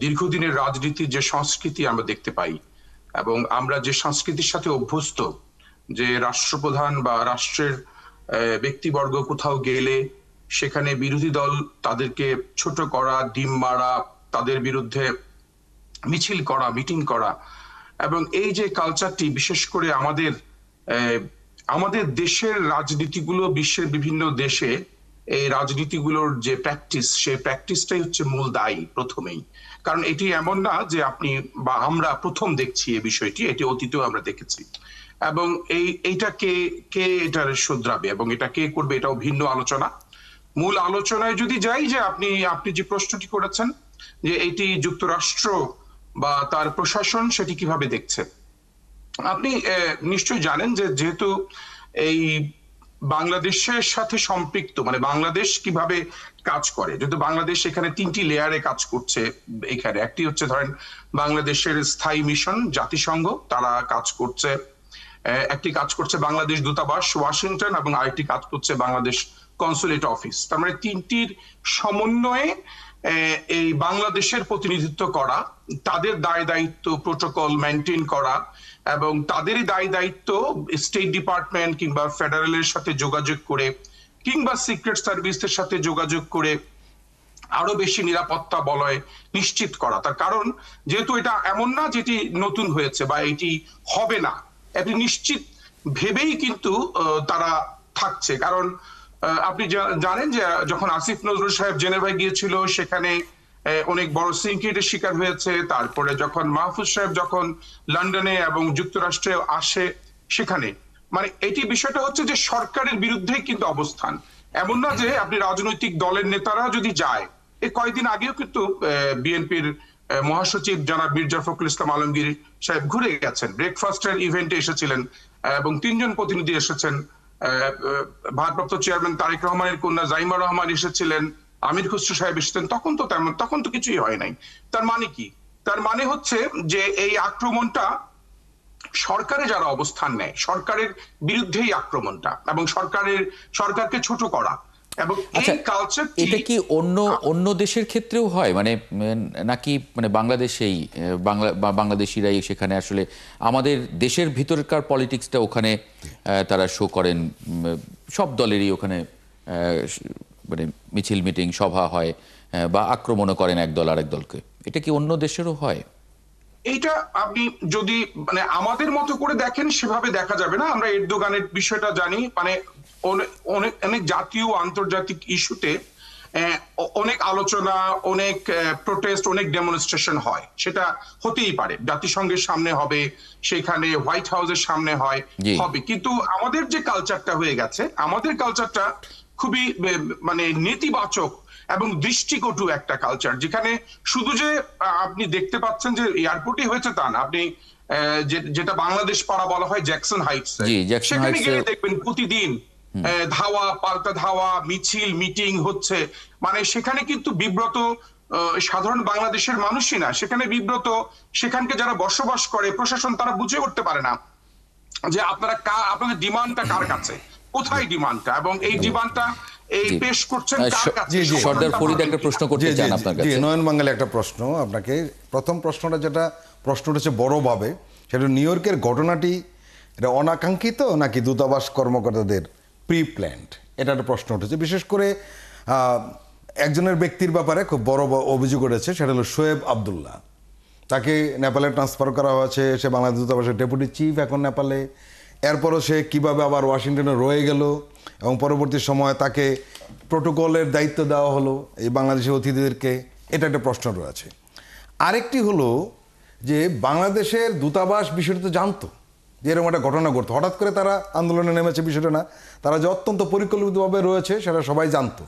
দীর্ঘদিনের রাজনীতির যে সংস্কৃতি আমরা দেখতে পাই এবং আমরা যে সংস্কৃতির সাথে অভ্যস্ত, যে রাষ্ট্রপ্রধান বা রাষ্ট্রের ব্যক্তিবর্গ কোথাও গেলে সেখানে বিরোধী দল তাদেরকে ছোট করা, ডিম মারা, তাদের বিরুদ্ধে মিছিল করা, মিটিং করা, এবং এই যে কালচারটি বিশেষ করে আমাদের দেশের রাজনীতিগুলো, বিশ্বের বিভিন্ন দেশে এই রাজনীতিগুলোর যে প্র্যাকটিস, সেই প্র্যাকটিসটাই হচ্ছে মূল দায়ী প্রথমেই। কারণ এটি এমন না যে আপনি বা আমরা প্রথম দেখছি এই বিষয়টি, এটি অতীতেও আমরা দেখেছি। এবং এইটা কে এটার শুধরাবে এবং এটা কে করবে, এটাও ভিন্ন আলোচনা। মূল আলোচনায় যদি যাই, যে আপনি যে প্রশ্নটি করেছেন যে এটি যুক্তরাষ্ট্র বা তার প্রশাসন সেটি কিভাবে দেখছে, আপনি নিশ্চয়ই জানেন যে যেহেতু এই বাংলাদেশের সাথে সম্পৃক্ত, মানে বাংলাদেশ কিভাবে কাজ করে, যেহেতু বাংলাদেশ এখানে ৩টি লেয়ারে কাজ করছে। এখানে একটি হচ্ছে ধরেন বাংলাদেশের স্থায়ী মিশন জাতিসংঘ, তারা কাজ করছে। একটি কাজ করছে বাংলাদেশ দূতাবাস ওয়াশিংটন, এবং আরেকটি কাজ করছে বাংলাদেশ কনসুলেট অফিস। তার মানে ৩টির সমন্বয়ে এই বাংলাদেশের প্রতিনিধিত্ব করা, তাদের দায় দায়িত্ব প্রোটোকল মেনটেন করা, এবং তাদেরই দায় দায়িত্ব স্টেট ডিপার্টমেন্ট কিংবা ফেডারেলের সাথে যোগাযোগ করে কিংবা সিক্রেট সার্ভিসের সাথে যোগাযোগ করে আরো বেশি নিরাপত্তা বলয় নিশ্চিত করা। তার কারণ যেহেতু এটা এমন না যেটি নতুন হয়েছে বা এটি হবে না, এটি নিশ্চিত ভেবেই কিন্তু তারা থাকছে। কারণ আপনি জানেন যে যখন আসিফ নজরুল সাহেব জেনেভায় গিয়েছিল, সেখানে অনেক বড় সিনক্রিয়েটের শিকার হয়েছে। তারপরে যখন মাহফুজ সাহেব যখন লন্ডনে এবং যুক্তরাষ্ট্রে আসে, সেখানে মানে এটি বিষয়টা হচ্ছে যে সরকারের বিরুদ্ধেই কিন্তু অবস্থান। এমন না যে আপনি রাজনৈতিক দলের নেতারা যদি যায়, এই কয়েকদিন আগেও কিন্তু বিএনপির মহাসচিব জনাব মির্জা ফখরুল ইসলাম আলমগীর সাহেব ঘুরে গেছেন, ব্রেকফাস্টের ইভেন্টে এসেছিলেন এবং ৩ জন প্রতিনিধি এসেছেন। ভারপ্রাপ্ত চেয়ারম্যান তারেক রহমানের কন্যা জাইমা রহমান এসেছিলেন, আমির খুসরো সাহেব এসেছেন। তখন তো কিছুই হয় নাই। তার মানে কি? তার মানে হচ্ছে যে এই আক্রমণটা সরকারে যারা অবস্থান নেয়, সরকারের বিরুদ্ধেই আক্রমণটা, এবং সরকারকে ছোট করা। এবং আচ্ছা, এই কালচার এটা কি অন্য দেশের ক্ষেত্রেও হয়, মানে নাকি মানে বাংলাদেশেই বাংলাদেশিরাই সেখানে আসলে আমাদের দেশের ভিতরকার পলিটিক্সটা ওখানে তারা শো করেন? সব দলেরই ওখানে মানে মিছিল মিটিং সভা হয় বা আক্রমণও করেন এক দল আরেক দলকে, এটা কি অন্য দেশেরও হয়? এইটা আপনি যদি মানে আমাদের মতো করে দেখেন সেভাবে দেখা যাবে না। আমরা এরদোগানের বিষয়টা জানি, মানে অনেক জাতীয় আন্তর্জাতিক ইস্যুতে অনেক আলোচনা, অনেক প্রোটেস্ট, অনেক ডেমনস্ট্রেশন হয়। সেটা হতেই পারে, জাতিসংঘের সামনে হবে, সেখানে হোয়াইট হাউসের সামনে হবে, কিন্তু আমাদের যে কালচারটা হয়ে গেছে, আমাদের কালচারটা খুবই মানে নেতিবাচক এবং দৃষ্টিকটু একটা কালচার, যেখানে শুধু যে আপনি দেখতে পাচ্ছেন যে এয়ারপোর্টে হয়েছে তা না, আপনি যেটা বাংলাদেশ পাড়া বলা হয় জ্যাকসন হাইটস, সেখানে গেলে দেখবেন প্রতিদিন ধাওয়া পাল্টা ধাওয়া, মিছিল মিটিং হচ্ছে। মানে সেখানে কিন্তু বিব্রত সাধারণ বাংলাদেশের মানুষই না, সেখানে বিব্রত সেখানকে যারা বসবাস করে, প্রশাসন তারা বুঝে উঠতে পারে না যে আপনাদের ডিমান্ডটা কার কাছে, কোথায় ডিমান্ডটা, এবং এই ডিমান্ডটা এই পেশ করছেন কার কাছে। সর্দার ফরিদ একটা প্রশ্ন করতে চান আপনার কাছে। নয়ন বাঙালি একটা প্রশ্ন আপনাকে। প্রথম প্রশ্নটা হচ্ছে বড়ভাবে, সেটা নিউ ইয়র্কের ঘটনাটি এটা অনাকাঙ্ক্ষিত নাকি দূতাবাস কর্মকর্তাদের প্রি প্ল্যান্ড, এটা একটা প্রশ্ন উঠেছে। বিশেষ করে একজনের ব্যক্তির ব্যাপারে খুব বড় অভিযোগ উঠেছে, সেটা হলো শোয়েব আবদুল্লাহ। তাকে নেপালে ট্রান্সফার করা হয়েছে, সে বাংলাদেশ দূতাবাসের ডেপুটি চিফ এখন নেপালে। এরপরও সে কীভাবে আবার ওয়াশিংটনে রয়ে গেল এবং পরবর্তী সময় তাকে প্রোটোকলের দায়িত্ব দেওয়া হলো এই বাংলাদেশি অতিথিদেরকে, এটা একটা প্রশ্ন রয়েছে। আরেকটি হলো যে বাংলাদেশের দূতাবাস বিষয়টা তো জানতো যে এরকম একটা ঘটনা ঘটতো, হঠাৎ করে তারা আন্দোলনে নেমেছে বিষয়টা না, তারা যে অত্যন্ত পরিকল্পিতভাবে রয়েছে সেটা সবাই জানতো।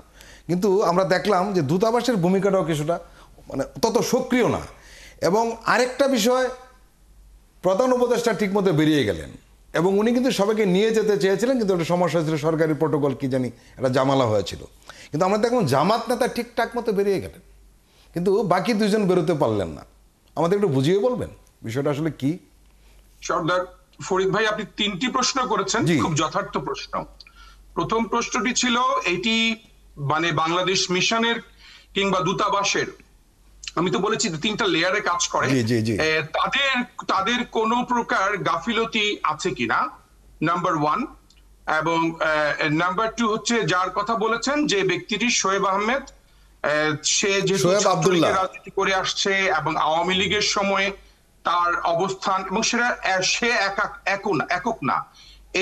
কিন্তু আমরা দেখলাম যে দূতাবাসের ভূমিকাটাও কিছুটা মানে তত সক্রিয় না। এবং আরেকটা বিষয়, প্রধান উপদেষ্টা ঠিকমতো বেরিয়ে গেলেন এবং উনি কিন্তু সবাইকে নিয়ে যেতে চেয়েছিলেন, কিন্তু একটা সমস্যা হয়েছিল, সরকারি প্রোটোকল কি জানি একটা জামালা হয়েছিল। কিন্তু আমরা দেখলাম জামাত নেতা ঠিকঠাক মতো বেরিয়ে গেলেন, কিন্তু বাকি দুজন বেরোতে পারলেন না। আমাদের একটু বুঝিয়ে বলবেন বিষয়টা আসলে কি? সর্দার ফরিদ ভাই, আপনি তিনটি প্রশ্ন করেছেন, খুব যথার্থ প্রশ্ন। প্রথম প্রশ্নটি ছিল এটি মানে বাংলাদেশ মিশনের কিংবা দূতাবাসের, আমি তো বলেছি তিনটা লেয়ারে কাজ করে, তাদের কোন প্রকার গাফিলতি আছে কিনা, নাম্বার ওয়ান। এবং নাম্বার টু হচ্ছে যার কথা বলেছেন যে ব্যক্তিটি শোয়েব আহমেদ, সে যেহেতু ছাত্রলীগের রাজনীতি করে আসছে এবং আওয়ামী লীগের সময় তার অবস্থান, এবং সেটা সে একক না,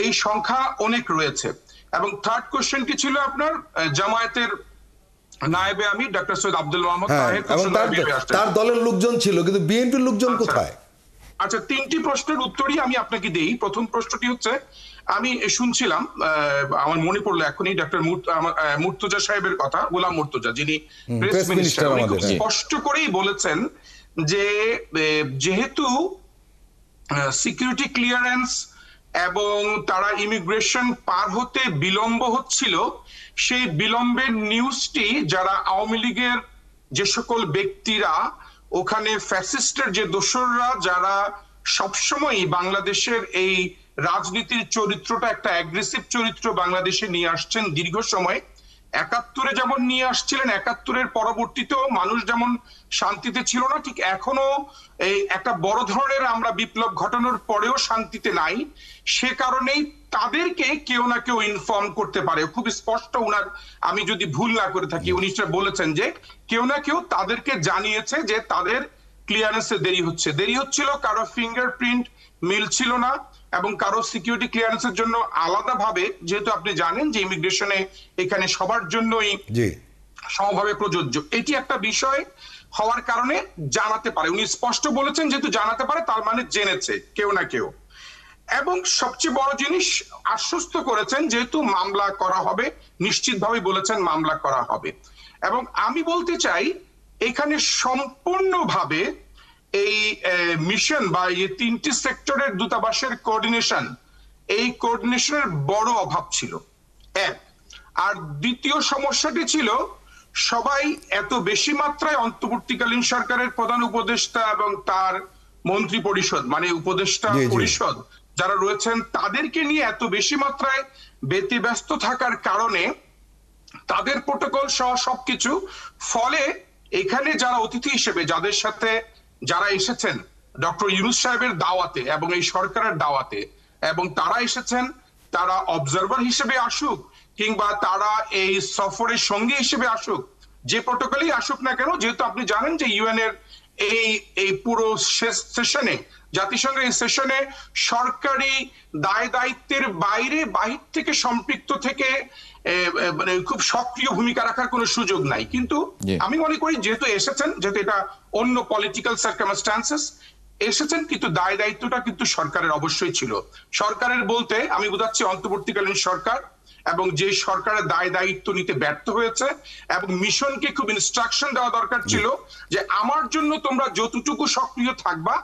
এই সংখ্যা অনেক রয়েছে। এবং থার্ড কোশ্চেনটি ছিল আপনার জামায়াতের নায়েবে আমির ডক্টর সৈয়দ আব্দুল মাহমুদ তাহের, তার দলের লোকজন ছিল, কিন্তু বিএনপির লোকজন কোথায়? আচ্ছা, তিনটি প্রশ্নের উত্তরই আমি আপনাকে দেই। প্রথম প্রশ্নটি হচ্ছে, আমি শুনছিলাম, আমার মনে পড়লো এখনই, ডক্টর মুর্তজা সাহেবের কথা, গোলাম মুর্তজা, যিনি প্রেস মিনিস্টার, উনি খুব স্পষ্ট করেই বলেছেন যে যেহেতু সিকিউরিটি ক্লিয়ারেন্স এবং তারা ইমিগ্রেশন পার হতে বিলম্ব হচ্ছিল, সেই বিলম্বের নিউজটি যারা আওয়ামী লীগের যে সকল ব্যক্তিরা, ওখানে ফ্যাসিস্টের যে দোসররা, যারা সবসময় বাংলাদেশের এই রাজনীতির চরিত্রটা একটা অ্যাগ্রেসিভ চরিত্র বাংলাদেশে নিয়ে আসছেন দীর্ঘ সময়, ৭১ যেমন নিয়ে আসছিলেন, ৭১ পরবর্তীতেও মানুষ যেমন শান্তিতে ছিল না, ঠিক এখনো এই একটা বড় ধরনের আমরা বিপ্লব ঘটানোর পরেও শান্তিতে নাই। সে কারণেই তাদেরকে কেউ না কেউ ইনফর্ম করতে পারে। খুব স্পষ্ট উনার, আমি যদি ভুল না করে থাকি, উনি বলেছেন যে কেউ না কেউ তাদেরকে জানিয়েছে যে তাদের ক্লিয়ারেন্সে দেরি হচ্ছিল, কারো ফিঙ্গারপ্রিন্ট মিল ছিল না, এবং কারো সিকিউরিটি ক্লিয়ারেন্সের জন্য আলাদাভাবে, যেহেতু আপনি জানেন যে ইমিগ্রেশনে এখানে সবার জন্যই সমভাবে প্রযোজ্য, এটি একটা বিষয় হওয়ার কারণে জানাতে পারে। উনি স্পষ্ট বলেছেন যেহেতু জানাতে পারে, তার মানে জেনেছে কেউ না কেউ। এবং সবচেয়ে বড় জিনিস, আশ্বস্ত করেছেন যেহেতু মামলা করা হবে, নিশ্চিতভাবে বলেছেন মামলা করা হবে। এবং আমি বলতে চাই এখানে সম্পূর্ণভাবে এই মিশন বা এই তিনটি সেক্টরের দূতাবাসের কোঅর্ডিনেশন, এই কোঅর্ডিনেশনের বড় অভাব ছিল এক। আর দ্বিতীয় সমস্যাটি ছিল, সবাই এত বেশি মাত্রায় অন্তর্বর্তীকালীন সরকারের প্রধান উপদেষ্টা এবং তার মন্ত্রী পরিষদ, মানে উপদেষ্টা পরিষদ যারা রয়েছেন, তাদেরকে নিয়ে এত বেশি মাত্রায় ব্যতিব্যস্ত থাকার কারণে তাদের প্রোটোকল সহ সবকিছু। ফলে এখানে যারা অতিথি হিসেবে যাদের সাথে যারা এসেছেন ডক্টর ইউনূস সাহেবের দাওয়াতে এবং এই সরকারের দাওয়াতে, এবং তারা এসেছেন, তারা অবজারভার হিসেবে আসুক কিংবা তারা এই সফরের সঙ্গী হিসেবে আসুক, যে প্রোটোকলই আসুক না কেন, যেহেতু আপনি জানেন যে ইউএন এর এই পুরো সেশনে, জাতিসংঘের এই সেশনে সরকারি দায় দায়িত্বের বাইরে বাহির থেকে সম্পৃক্ত থেকে মানে খুব সক্রিয় ভূমিকা রাখার কোনো সুযোগ নাই। কিন্তু আমি মনে করি যেহেতু এসেছেন, যেহেতু এটা অন্য পলিটিক্যাল সার্কামস্ট্যান্সেস এসেছেন, কিন্তু দায় দায়িত্বটা কিন্তু সরকারের অবশ্যই ছিল। সরকারের বলতে আমি বোঝাচ্ছি অন্তর্বর্তীকালীন সরকার, এবং যে সরকারের দায় দায়িত্ব নিতে ব্যর্থ হয়েছে, এবং মিশনকে খুব ইনস্ট্রাকশন দেওয়া দরকার ছিল যে আমার জন্য তোমরা যতটুকু সক্রিয় থাকবা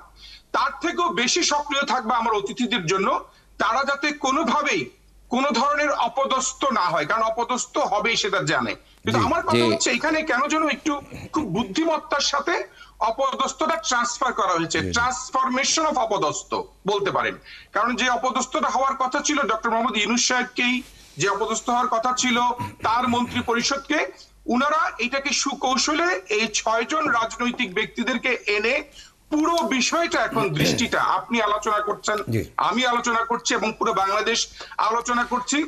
তার থেকেও বেশি সক্রিয় থাকবা আমার অতিথিদের জন্য, তারা যাতে কোনোভাবেই কোন ধরনের অপদস্থ না হয়, কারণ অপদস্থ হবেই সেটা জানে। কিন্তু আমার কথা হচ্ছে এখানে কেন যেন একটু খুব বুদ্ধিমত্তার সাথে অপদস্থটা ট্রান্সফার করা হয়েছে, ট্রান্সফরমেশন অফ অপদস্থ বলতে পারেন। কারণ যে অপদস্থটা হওয়ার কথা ছিল ডক্টর মোহাম্মদ ইউনূস সাহেবকেই, যে অপদস্থ হওয়ার কথা ছিল তার মন্ত্রী পরিষদকে, উনারা এটাকে সুকৌশলে এই 6 জন রাজনৈতিক ব্যক্তিদেরকে এনে পুরো বিষয়টা এখন দৃষ্টিটা আপনি আলোচনা করছেন, আমি আলোচনা করছি, এবং পুরো বাংলাদেশ আলোচনা করছি।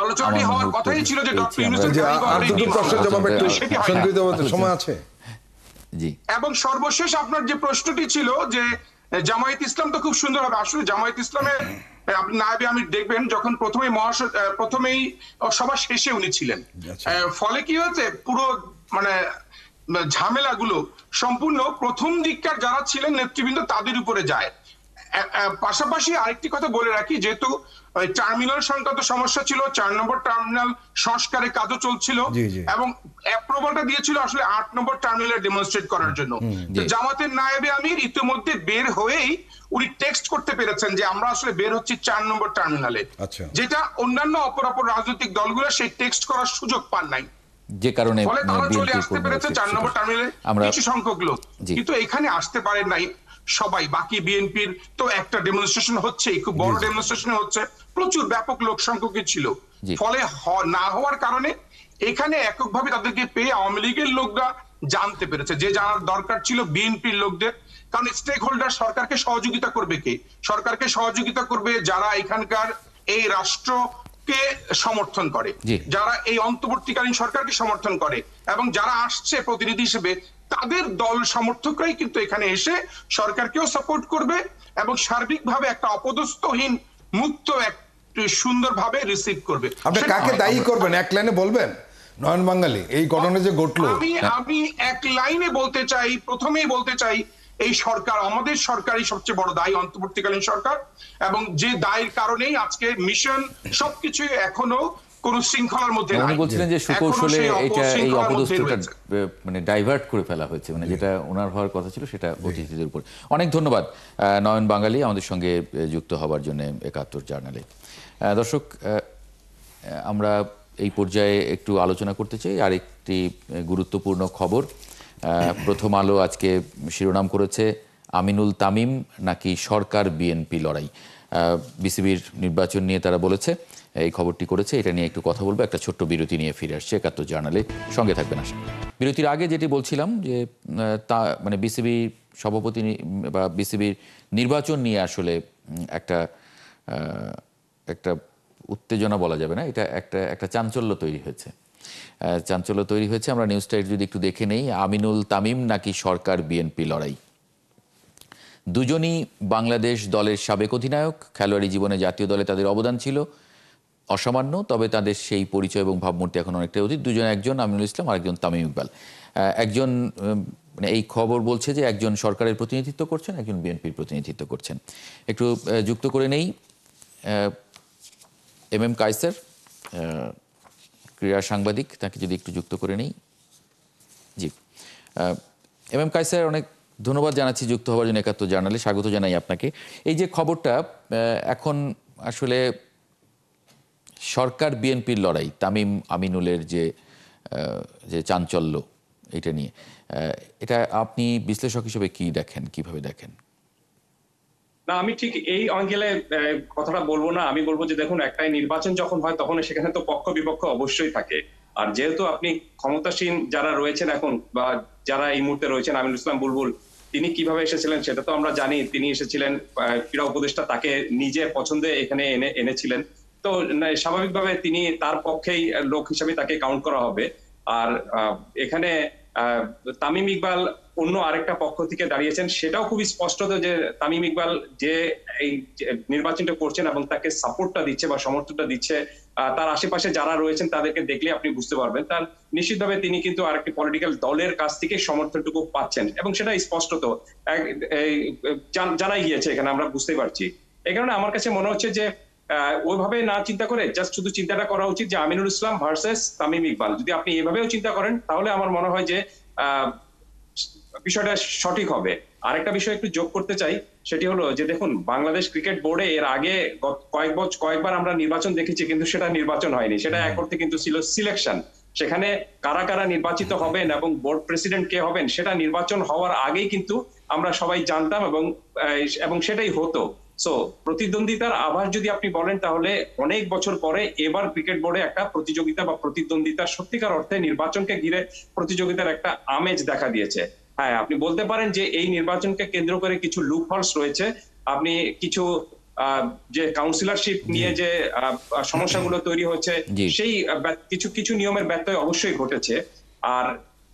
আলোচনাটি হওয়ার কথাই ছিল যে ডক্টর ইউনূসের সময় আছে। জি, এবং সর্বশেষ আপনার যে প্রশ্নটি ছিল যে জামায়াত ইসলাম তো খুব সুন্দর হবে, আসলে জামায়াত ইসলামের আপনি নায়েবে আমির দেখবেন যখন প্রথমেই সবার শেষে উনি ছিলেন, ফলে কি হয়েছে পুরো মানে ঝামেলাগুলো সম্পূর্ণ প্রথম দিককার যারা ছিলেন নেতৃবৃন্দ তাদের উপরে যায়। পাশাপাশি আরেকটি কথা বলে রাখি, যেহেতু টার্মিনাল সংক্রান্ত সমস্যা ছিল, 4 নম্বর টার্মিনাল সংস্কারের কাজও চলছিল, এবং অ্যাপ্রুভালটা দিয়েছিল আসলে 8 নম্বর টার্মিনালে ডেমনস্ট্রেট করার জন্য। জামাতের নায়েবে আমির ইতিমধ্যে বের হয়েই উনি টেক্সট করতে পেরেছেন যে আমরা আসলে বের হচ্ছি 4 নম্বর টার্মিনালে, যেটা অন্যান্য অপরাপর রাজনৈতিক দলগুলো সেই টেক্সট করার সুযোগ পান নাই, যে কারণে তারা চলে আসতে পেরেছে 4 নম্বর টার্মিনালে কিছু সংখ্যক লোক, কিন্তু এখানে আসতে পারেন নাই সবাই। বাকি বিএনপির তো একটা ডেমনস্ট্রেশন হচ্ছে, খুব বড় ডেমনস্ট্রেশন হচ্ছে, প্রচুর ব্যাপক লোক সংখ্যকই ছিল, ফলে না হওয়ার কারণে এখানে এককভাবে তাদেরকে পেয়ে আওয়ামী লীগের লোকরা জানতে পেরেছে, যে জানার দরকার ছিল বিএনপির লোকদের। কারণ স্টেক হোল্ডার সরকারকে সহযোগিতা করবে কে? সরকারকে সহযোগিতা করবে যারা এখানকার এই রাষ্ট্রকে সমর্থন করে, যারা এই অন্তর্বর্তীকালীন সরকারকে সমর্থন করে, এবং যারা আসছে প্রতিনিধি হিসেবে তাদের দল সমর্থকরাই কিন্তু এখানে এসে সরকারকেও সাপোর্ট করবে, এবং সার্বিকভাবে একটা অপদস্থহীন মুক্ত এক সুন্দরভাবে রিসিভ করবে। আপনি কাকে দায়ী করবেন এক লাইনে বলবেন? নয়ন বাঙালি এই ঘটনা যে ঘটলো, আমি এক লাইনে বলতে চাই, প্রথমেই বলতে চাই এই সরকার, আমাদের সরকারই সবচেয়ে বড় দায়ী, অন্তর্বর্তীকালীন সরকার, এবং যে দায়ের কারণেই আজকে মিশন সবকিছু এখনো কোন শৃঙ্খলার মধ্যে নাই। উনি বলছিলেন যে সুকৌশলে এটা এই অপদস্থটা মানে ডাইভার্ট করে ফেলা হয়েছে, মানে যেটা ওনার হওয়ার কথা ছিল সেটা অতিথিদের উপর। অনেক ধন্যবাদ নয়ন বাঙালি আমাদের সঙ্গে যুক্ত হবার জন্য ৭১ জার্নালে। দর্শক, আমরা এই পর্যায়ে একটু আলোচনা করতে চাই আরেকটি গুরুত্বপূর্ণ খবর। প্রথম আলো আজকে শিরোনাম করেছে আমিনুল তামিম নাকি সরকার বিএনপি লড়াই। বিসিবির নির্বাচন নিয়ে তারা বলেছে, এই খবরটি করেছে, এটা নিয়ে একটু কথা বলবো। একটা ছোট্ট বিরতি নিয়ে ফিরে আসছে ৭১ জার্নালে, সঙ্গে থাকবেন আশা। বিরতির আগে যেটি বলছিলাম যে তা মানে বিসিবি সভাপতি বা বিসিবির নির্বাচন নিয়ে আসলে একটা উত্তেজনা বলা যাবে না, এটা একটা চাঞ্চল্য তৈরি হয়েছে। আমরা নিউজটা যদি একটু দেখে নেই। আমিনুল তামিম নাকি সরকার বিএনপি লড়াই। দুজনই বাংলাদেশ দলের সাবেক অধিনায়ক। খেলোয়াড়ি জীবনে জাতীয় দলে তাদের অবদান ছিল অসামান্য, তবে তাদের সেই পরিচয় এবং ভাবমূর্তি এখন অনেকটাই অতীত। দুজন, একজন আমিনুল ইসলাম আর একজন তামিম ইকবাল। একজন মানে এই খবর বলছে যে একজন সরকারের প্রতিনিধিত্ব করছেন, একজন বিএনপির প্রতিনিধিত্ব করছেন। একটু যুক্ত করে নেই এম কায়সার, ক্রীড়া সাংবাদিক, তাকে যদি একটু যুক্ত করে নেই। জি এম কায়সার, অনেক ধন্যবাদ জানাচ্ছি যুক্ত হওয়ার জন্য ৭১ জার্নালে। স্বাগত জানাই আপনাকে। এই যে খবরটা এখন আসলে সরকার বিএনপির লড়াই, তামিম আমিনুলের যে চাঞ্চল্য, এটা নিয়ে এটা আপনি বিশ্লেষক হিসেবে কি দেখেন, কিভাবে দেখেন? না, আমি ঠিক এই অ্যাঙ্গেলে কথাটা বলবো না। আমি বলবো যে দেখুন, একটাই নির্বাচন যখন হয় তখন সেখানে তো পক্ষ বিপক্ষ অবশ্যই থাকে। আর যেহেতু আপনি ক্ষমতাসীন যারা রয়েছেন এখন বা যারা এই মুহূর্তে রয়েছেন, আমিনুল ইসলাম বুলবুল তিনি কিভাবে এসেছিলেন সেটা তো আমরা জানি। তিনি এসেছিলেন ক্রীড়া উপদেষ্টা তাকে নিজে পছন্দে এখানে এনেছিলেন, তো স্বাভাবিকভাবে তিনি তার পক্ষেই লোক হিসেবে তাকে কাউন্ট করা হবে। আর এখানে তামিম ইকবাল অন্য আরেকটা পক্ষ থেকে দাঁড়িয়েছেন, সেটাও খুবই স্পষ্ট যে তামিম ইকবাল যে এই নির্বাচনটা করছেন এবং তাকে সাপোর্টটা দিচ্ছে বা সমর্থনটা দিচ্ছে, তার আশেপাশে যারা রয়েছেন তাদেরকে দেখলে আপনি বুঝতে পারবেন তার নিশ্চিতভাবে তিনি কিন্তু আরেকটি পলিটিক্যাল দলের কাছ থেকে সমর্থনটুকু পাচ্ছেন এবং সেটা স্পষ্টত জানাই গিয়েছে, এখানে আমরা বুঝতে পারছি। এই কারণে আমার কাছে মনে হচ্ছে যে ওইভাবে না চিন্তা করে জাস্ট শুধু চিন্তাটা করা উচিত যে আমিনুল ইসলাম ভার্সেস তামিম ইকবাল। যদি আপনি এভাবেও চিন্তা করেন তাহলে আমার মনে হয় যে বিষয়টা সঠিক হবে। আরেকটা বিষয় একটু যোগ করতে চাই, সেটি হলো যে দেখুন, বাংলাদেশ ক্রিকেট বোর্ডে এর আগে কয়েকবার আমরা নির্বাচন দেখেছি, কিন্তু সেটা নির্বাচন হয়নি, সেটা এক অর্থে কিন্তু ছিল সিলেকশন। সেখানে কারা কারা নির্বাচিত হবেন এবং বোর্ড প্রেসিডেন্ট কে হবেন সেটা নির্বাচন হওয়ার আগেই কিন্তু আমরা সবাই জানতাম এবং সেটাই হতো। সো প্রতিদ্বন্দ্বিতার আভাস যদি আপনি বলেন তাহলে অনেক বছর পরে এবার ক্রিকেট বোর্ডে একটা প্রতিযোগিতা বা প্রতিদ্বন্দ্বিতা, সত্যিকার অর্থে নির্বাচনকে ঘিরে প্রতিযোগিতার একটা আমেজ দেখা দিয়েছে। হ্যাঁ, আপনি বলতে পারেন যে এই নির্বাচনকে কেন্দ্র করে কিছু লুপ হোলস রয়েছে, আপনি কিছু যে কাউন্সিলরশিপ নিয়ে যে সমস্যাগুলো তৈরি হচ্ছে সেই কিছু নিয়মের ব্যত্যয় অবশ্যই ঘটেছে। আর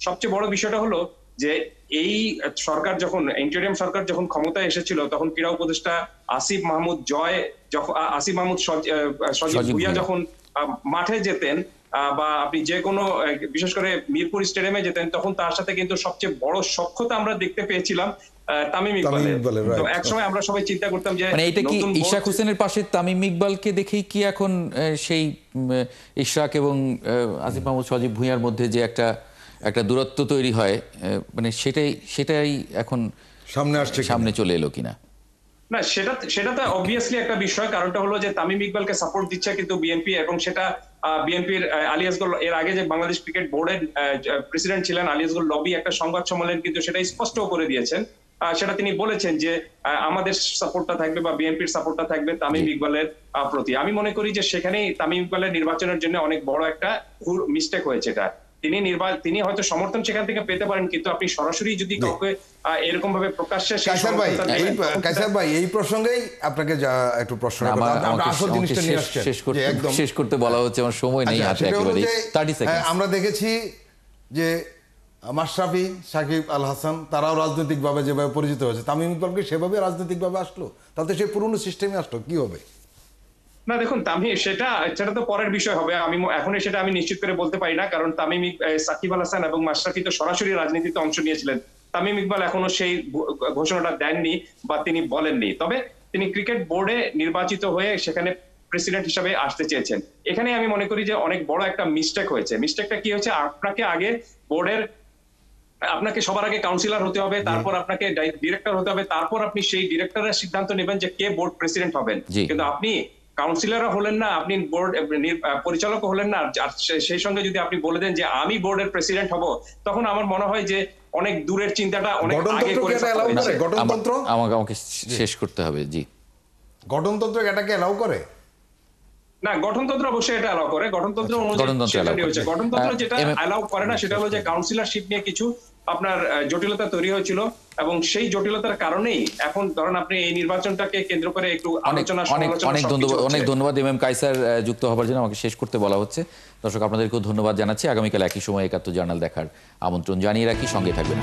সবচেয়ে বড় বিষয়টা হলো যে এই সরকার যখন ইন্টারিম সরকার যখন ক্ষমতায় এসেছিল তখন ক্রীড়া উপদেষ্টা আসিফ মাহমুদ সজীব ভুইয়া যখন মাঠে যেতেন বা আপনি যে কোনো বিশেষ করে মিরপুর স্টেডিয়ামে যেতেন, তখন তার সাথে কিন্তু সবচেয়ে বড় সখ্যতা আমরা দেখতে পেয়েছিলাম তামিম ইকবালের। তো একসময় আমরা সবাই চিন্তা করতাম যে মানে এটা কি ইশরাক হোসেনের পাশে তামিম ইকবালকে দেখেই কি এখন সেই ইশরাক এবং আসিফ মাহমুদ সজীব ভুঁইয়ার মধ্যে যে একটা দূরত্ব তৈরি হয়, মানে সেটাই এখন সামনে চলে এলো কিনা? না, সেটা তো অবভিয়াসলি একটা বিষয়। কারণটা হলো যে তামিম ইকবালকে সাপোর্ট দিচ্ছে কিন্তু বিএনপি, এবং সেটা বিএনপির আলী আসগর এর আগে যে বাংলাদেশ ক্রিকেট বোর্ডের প্রেসিডেন্ট ছিলেন আলী আসগর লবি একটা সংবাদ সম্মেলন কিন্তু সেটা স্পষ্ট করে দিয়েছেন। সেটা তিনি বলেছেন যে আমাদের সাপোর্টটা থাকবে বা বিএনপির সাপোর্টটা থাকবে তামিম ইকবালের প্রতি। আমি মনে করি যে সেখানেই তামিম ইকবালের নির্বাচনের জন্য অনেক বড় একটা মিস্টেক হয়েছে। এটা তিনি হয়তো সমর্থন সেখান থেকে পেতে পারেন, কিন্তু আপনি সরাসরি যদি কাউকে এরকম ভাবে প্রকাশ্যে কায়সার ভাই এই প্রসঙ্গেই আপনাকে একটু প্রশ্ন শেষ করতে বলা হচ্ছে, আমার সময় নেই হাতে একেবারে 30 সেকেন্ড। আমরা দেখেছি যে মাশরাফি, সাকিব আল হাসান তারাও রাজনৈতিকভাবে যেভাবে পরিচিত হয়েছে, তামিম ইকবালকে সেভাবে রাজনৈতিকভাবে আসলো, তাতে সেই পুরনো সিস্টেমে আসলো, কি হবে? না দেখুন, তামিম সেটা তো পরের বিষয় হবে। এখন সেটা আমি নিশ্চিত করে বলতে পারি না, কারণ তামিম সাকিব আল হাসান এবং মাশরাফি তো সরাসরি রাজনীতিতে অংশ নিয়েছিলেন। তামিম ইকবাল এখনো সেই ঘোষণাটা দেননি বা তিনি বলেননি, তবে তিনি ক্রিকেট বোর্ডে নির্বাচিত হয়ে সেখানে প্রেসিডেন্ট হিসেবে আসতে চেয়েছেন। এখানে আমি মনে করি যে অনেক বড় একটা মিস্টেক হয়েছে। মিস্টেকটা কি হয়েছে, আপনাকে সবার আগে কাউন্সিলর হতে হবে, তারপর আপনাকে ডিরেক্টর হতে হবে, তারপর আপনি সেই ডিরেক্টরের সিদ্ধান্ত নেবেন যে কে বোর্ড প্রেসিডেন্ট হবেন। কিন্তু আপনি কাউন্সিলরও হলেন না, আপনি বোর্ড পরিচালক হলেন না, আর সেই সঙ্গে যদি আপনি বলে দেন যে আমি বোর্ডের প্রেসিডেন্ট হব, তখন আমার মনে হয় যে অনেক দূরের চিন্তাটা অনেক আগে করে গঠনতন্ত্র আমাকে শেষ করতে হবে। জি, গঠনতন্ত্র এটাকে এলাও করে না, গঠনতন্ত্র অবশ্যই এটা অ্যালাউ করে। গঠনতন্ত্র যেটা অ্যালাউ করে না সেটা হলো যে কাউন্সিলরশিপ নিয়ে কিছু আপনার জটিলতা তৈরি হয়েছিল, এবং সেই জটিলতার কারণেই এখন ধরেন আপনি এই নির্বাচনটাকে কেন্দ্র করে একটু আলোচনা অনেক ধন্যবাদ এম কায়সার যুক্ত হবার জন্য। আমাকে শেষ করতে বলা হচ্ছে। দর্শক আপনাদেরকেও ধন্যবাদ জানাচ্ছি। আগামীকাল একই সময় ৭১ জার্নাল দেখার আমন্ত্রণ জানিয়ে রাখি, সঙ্গে থাকবেন।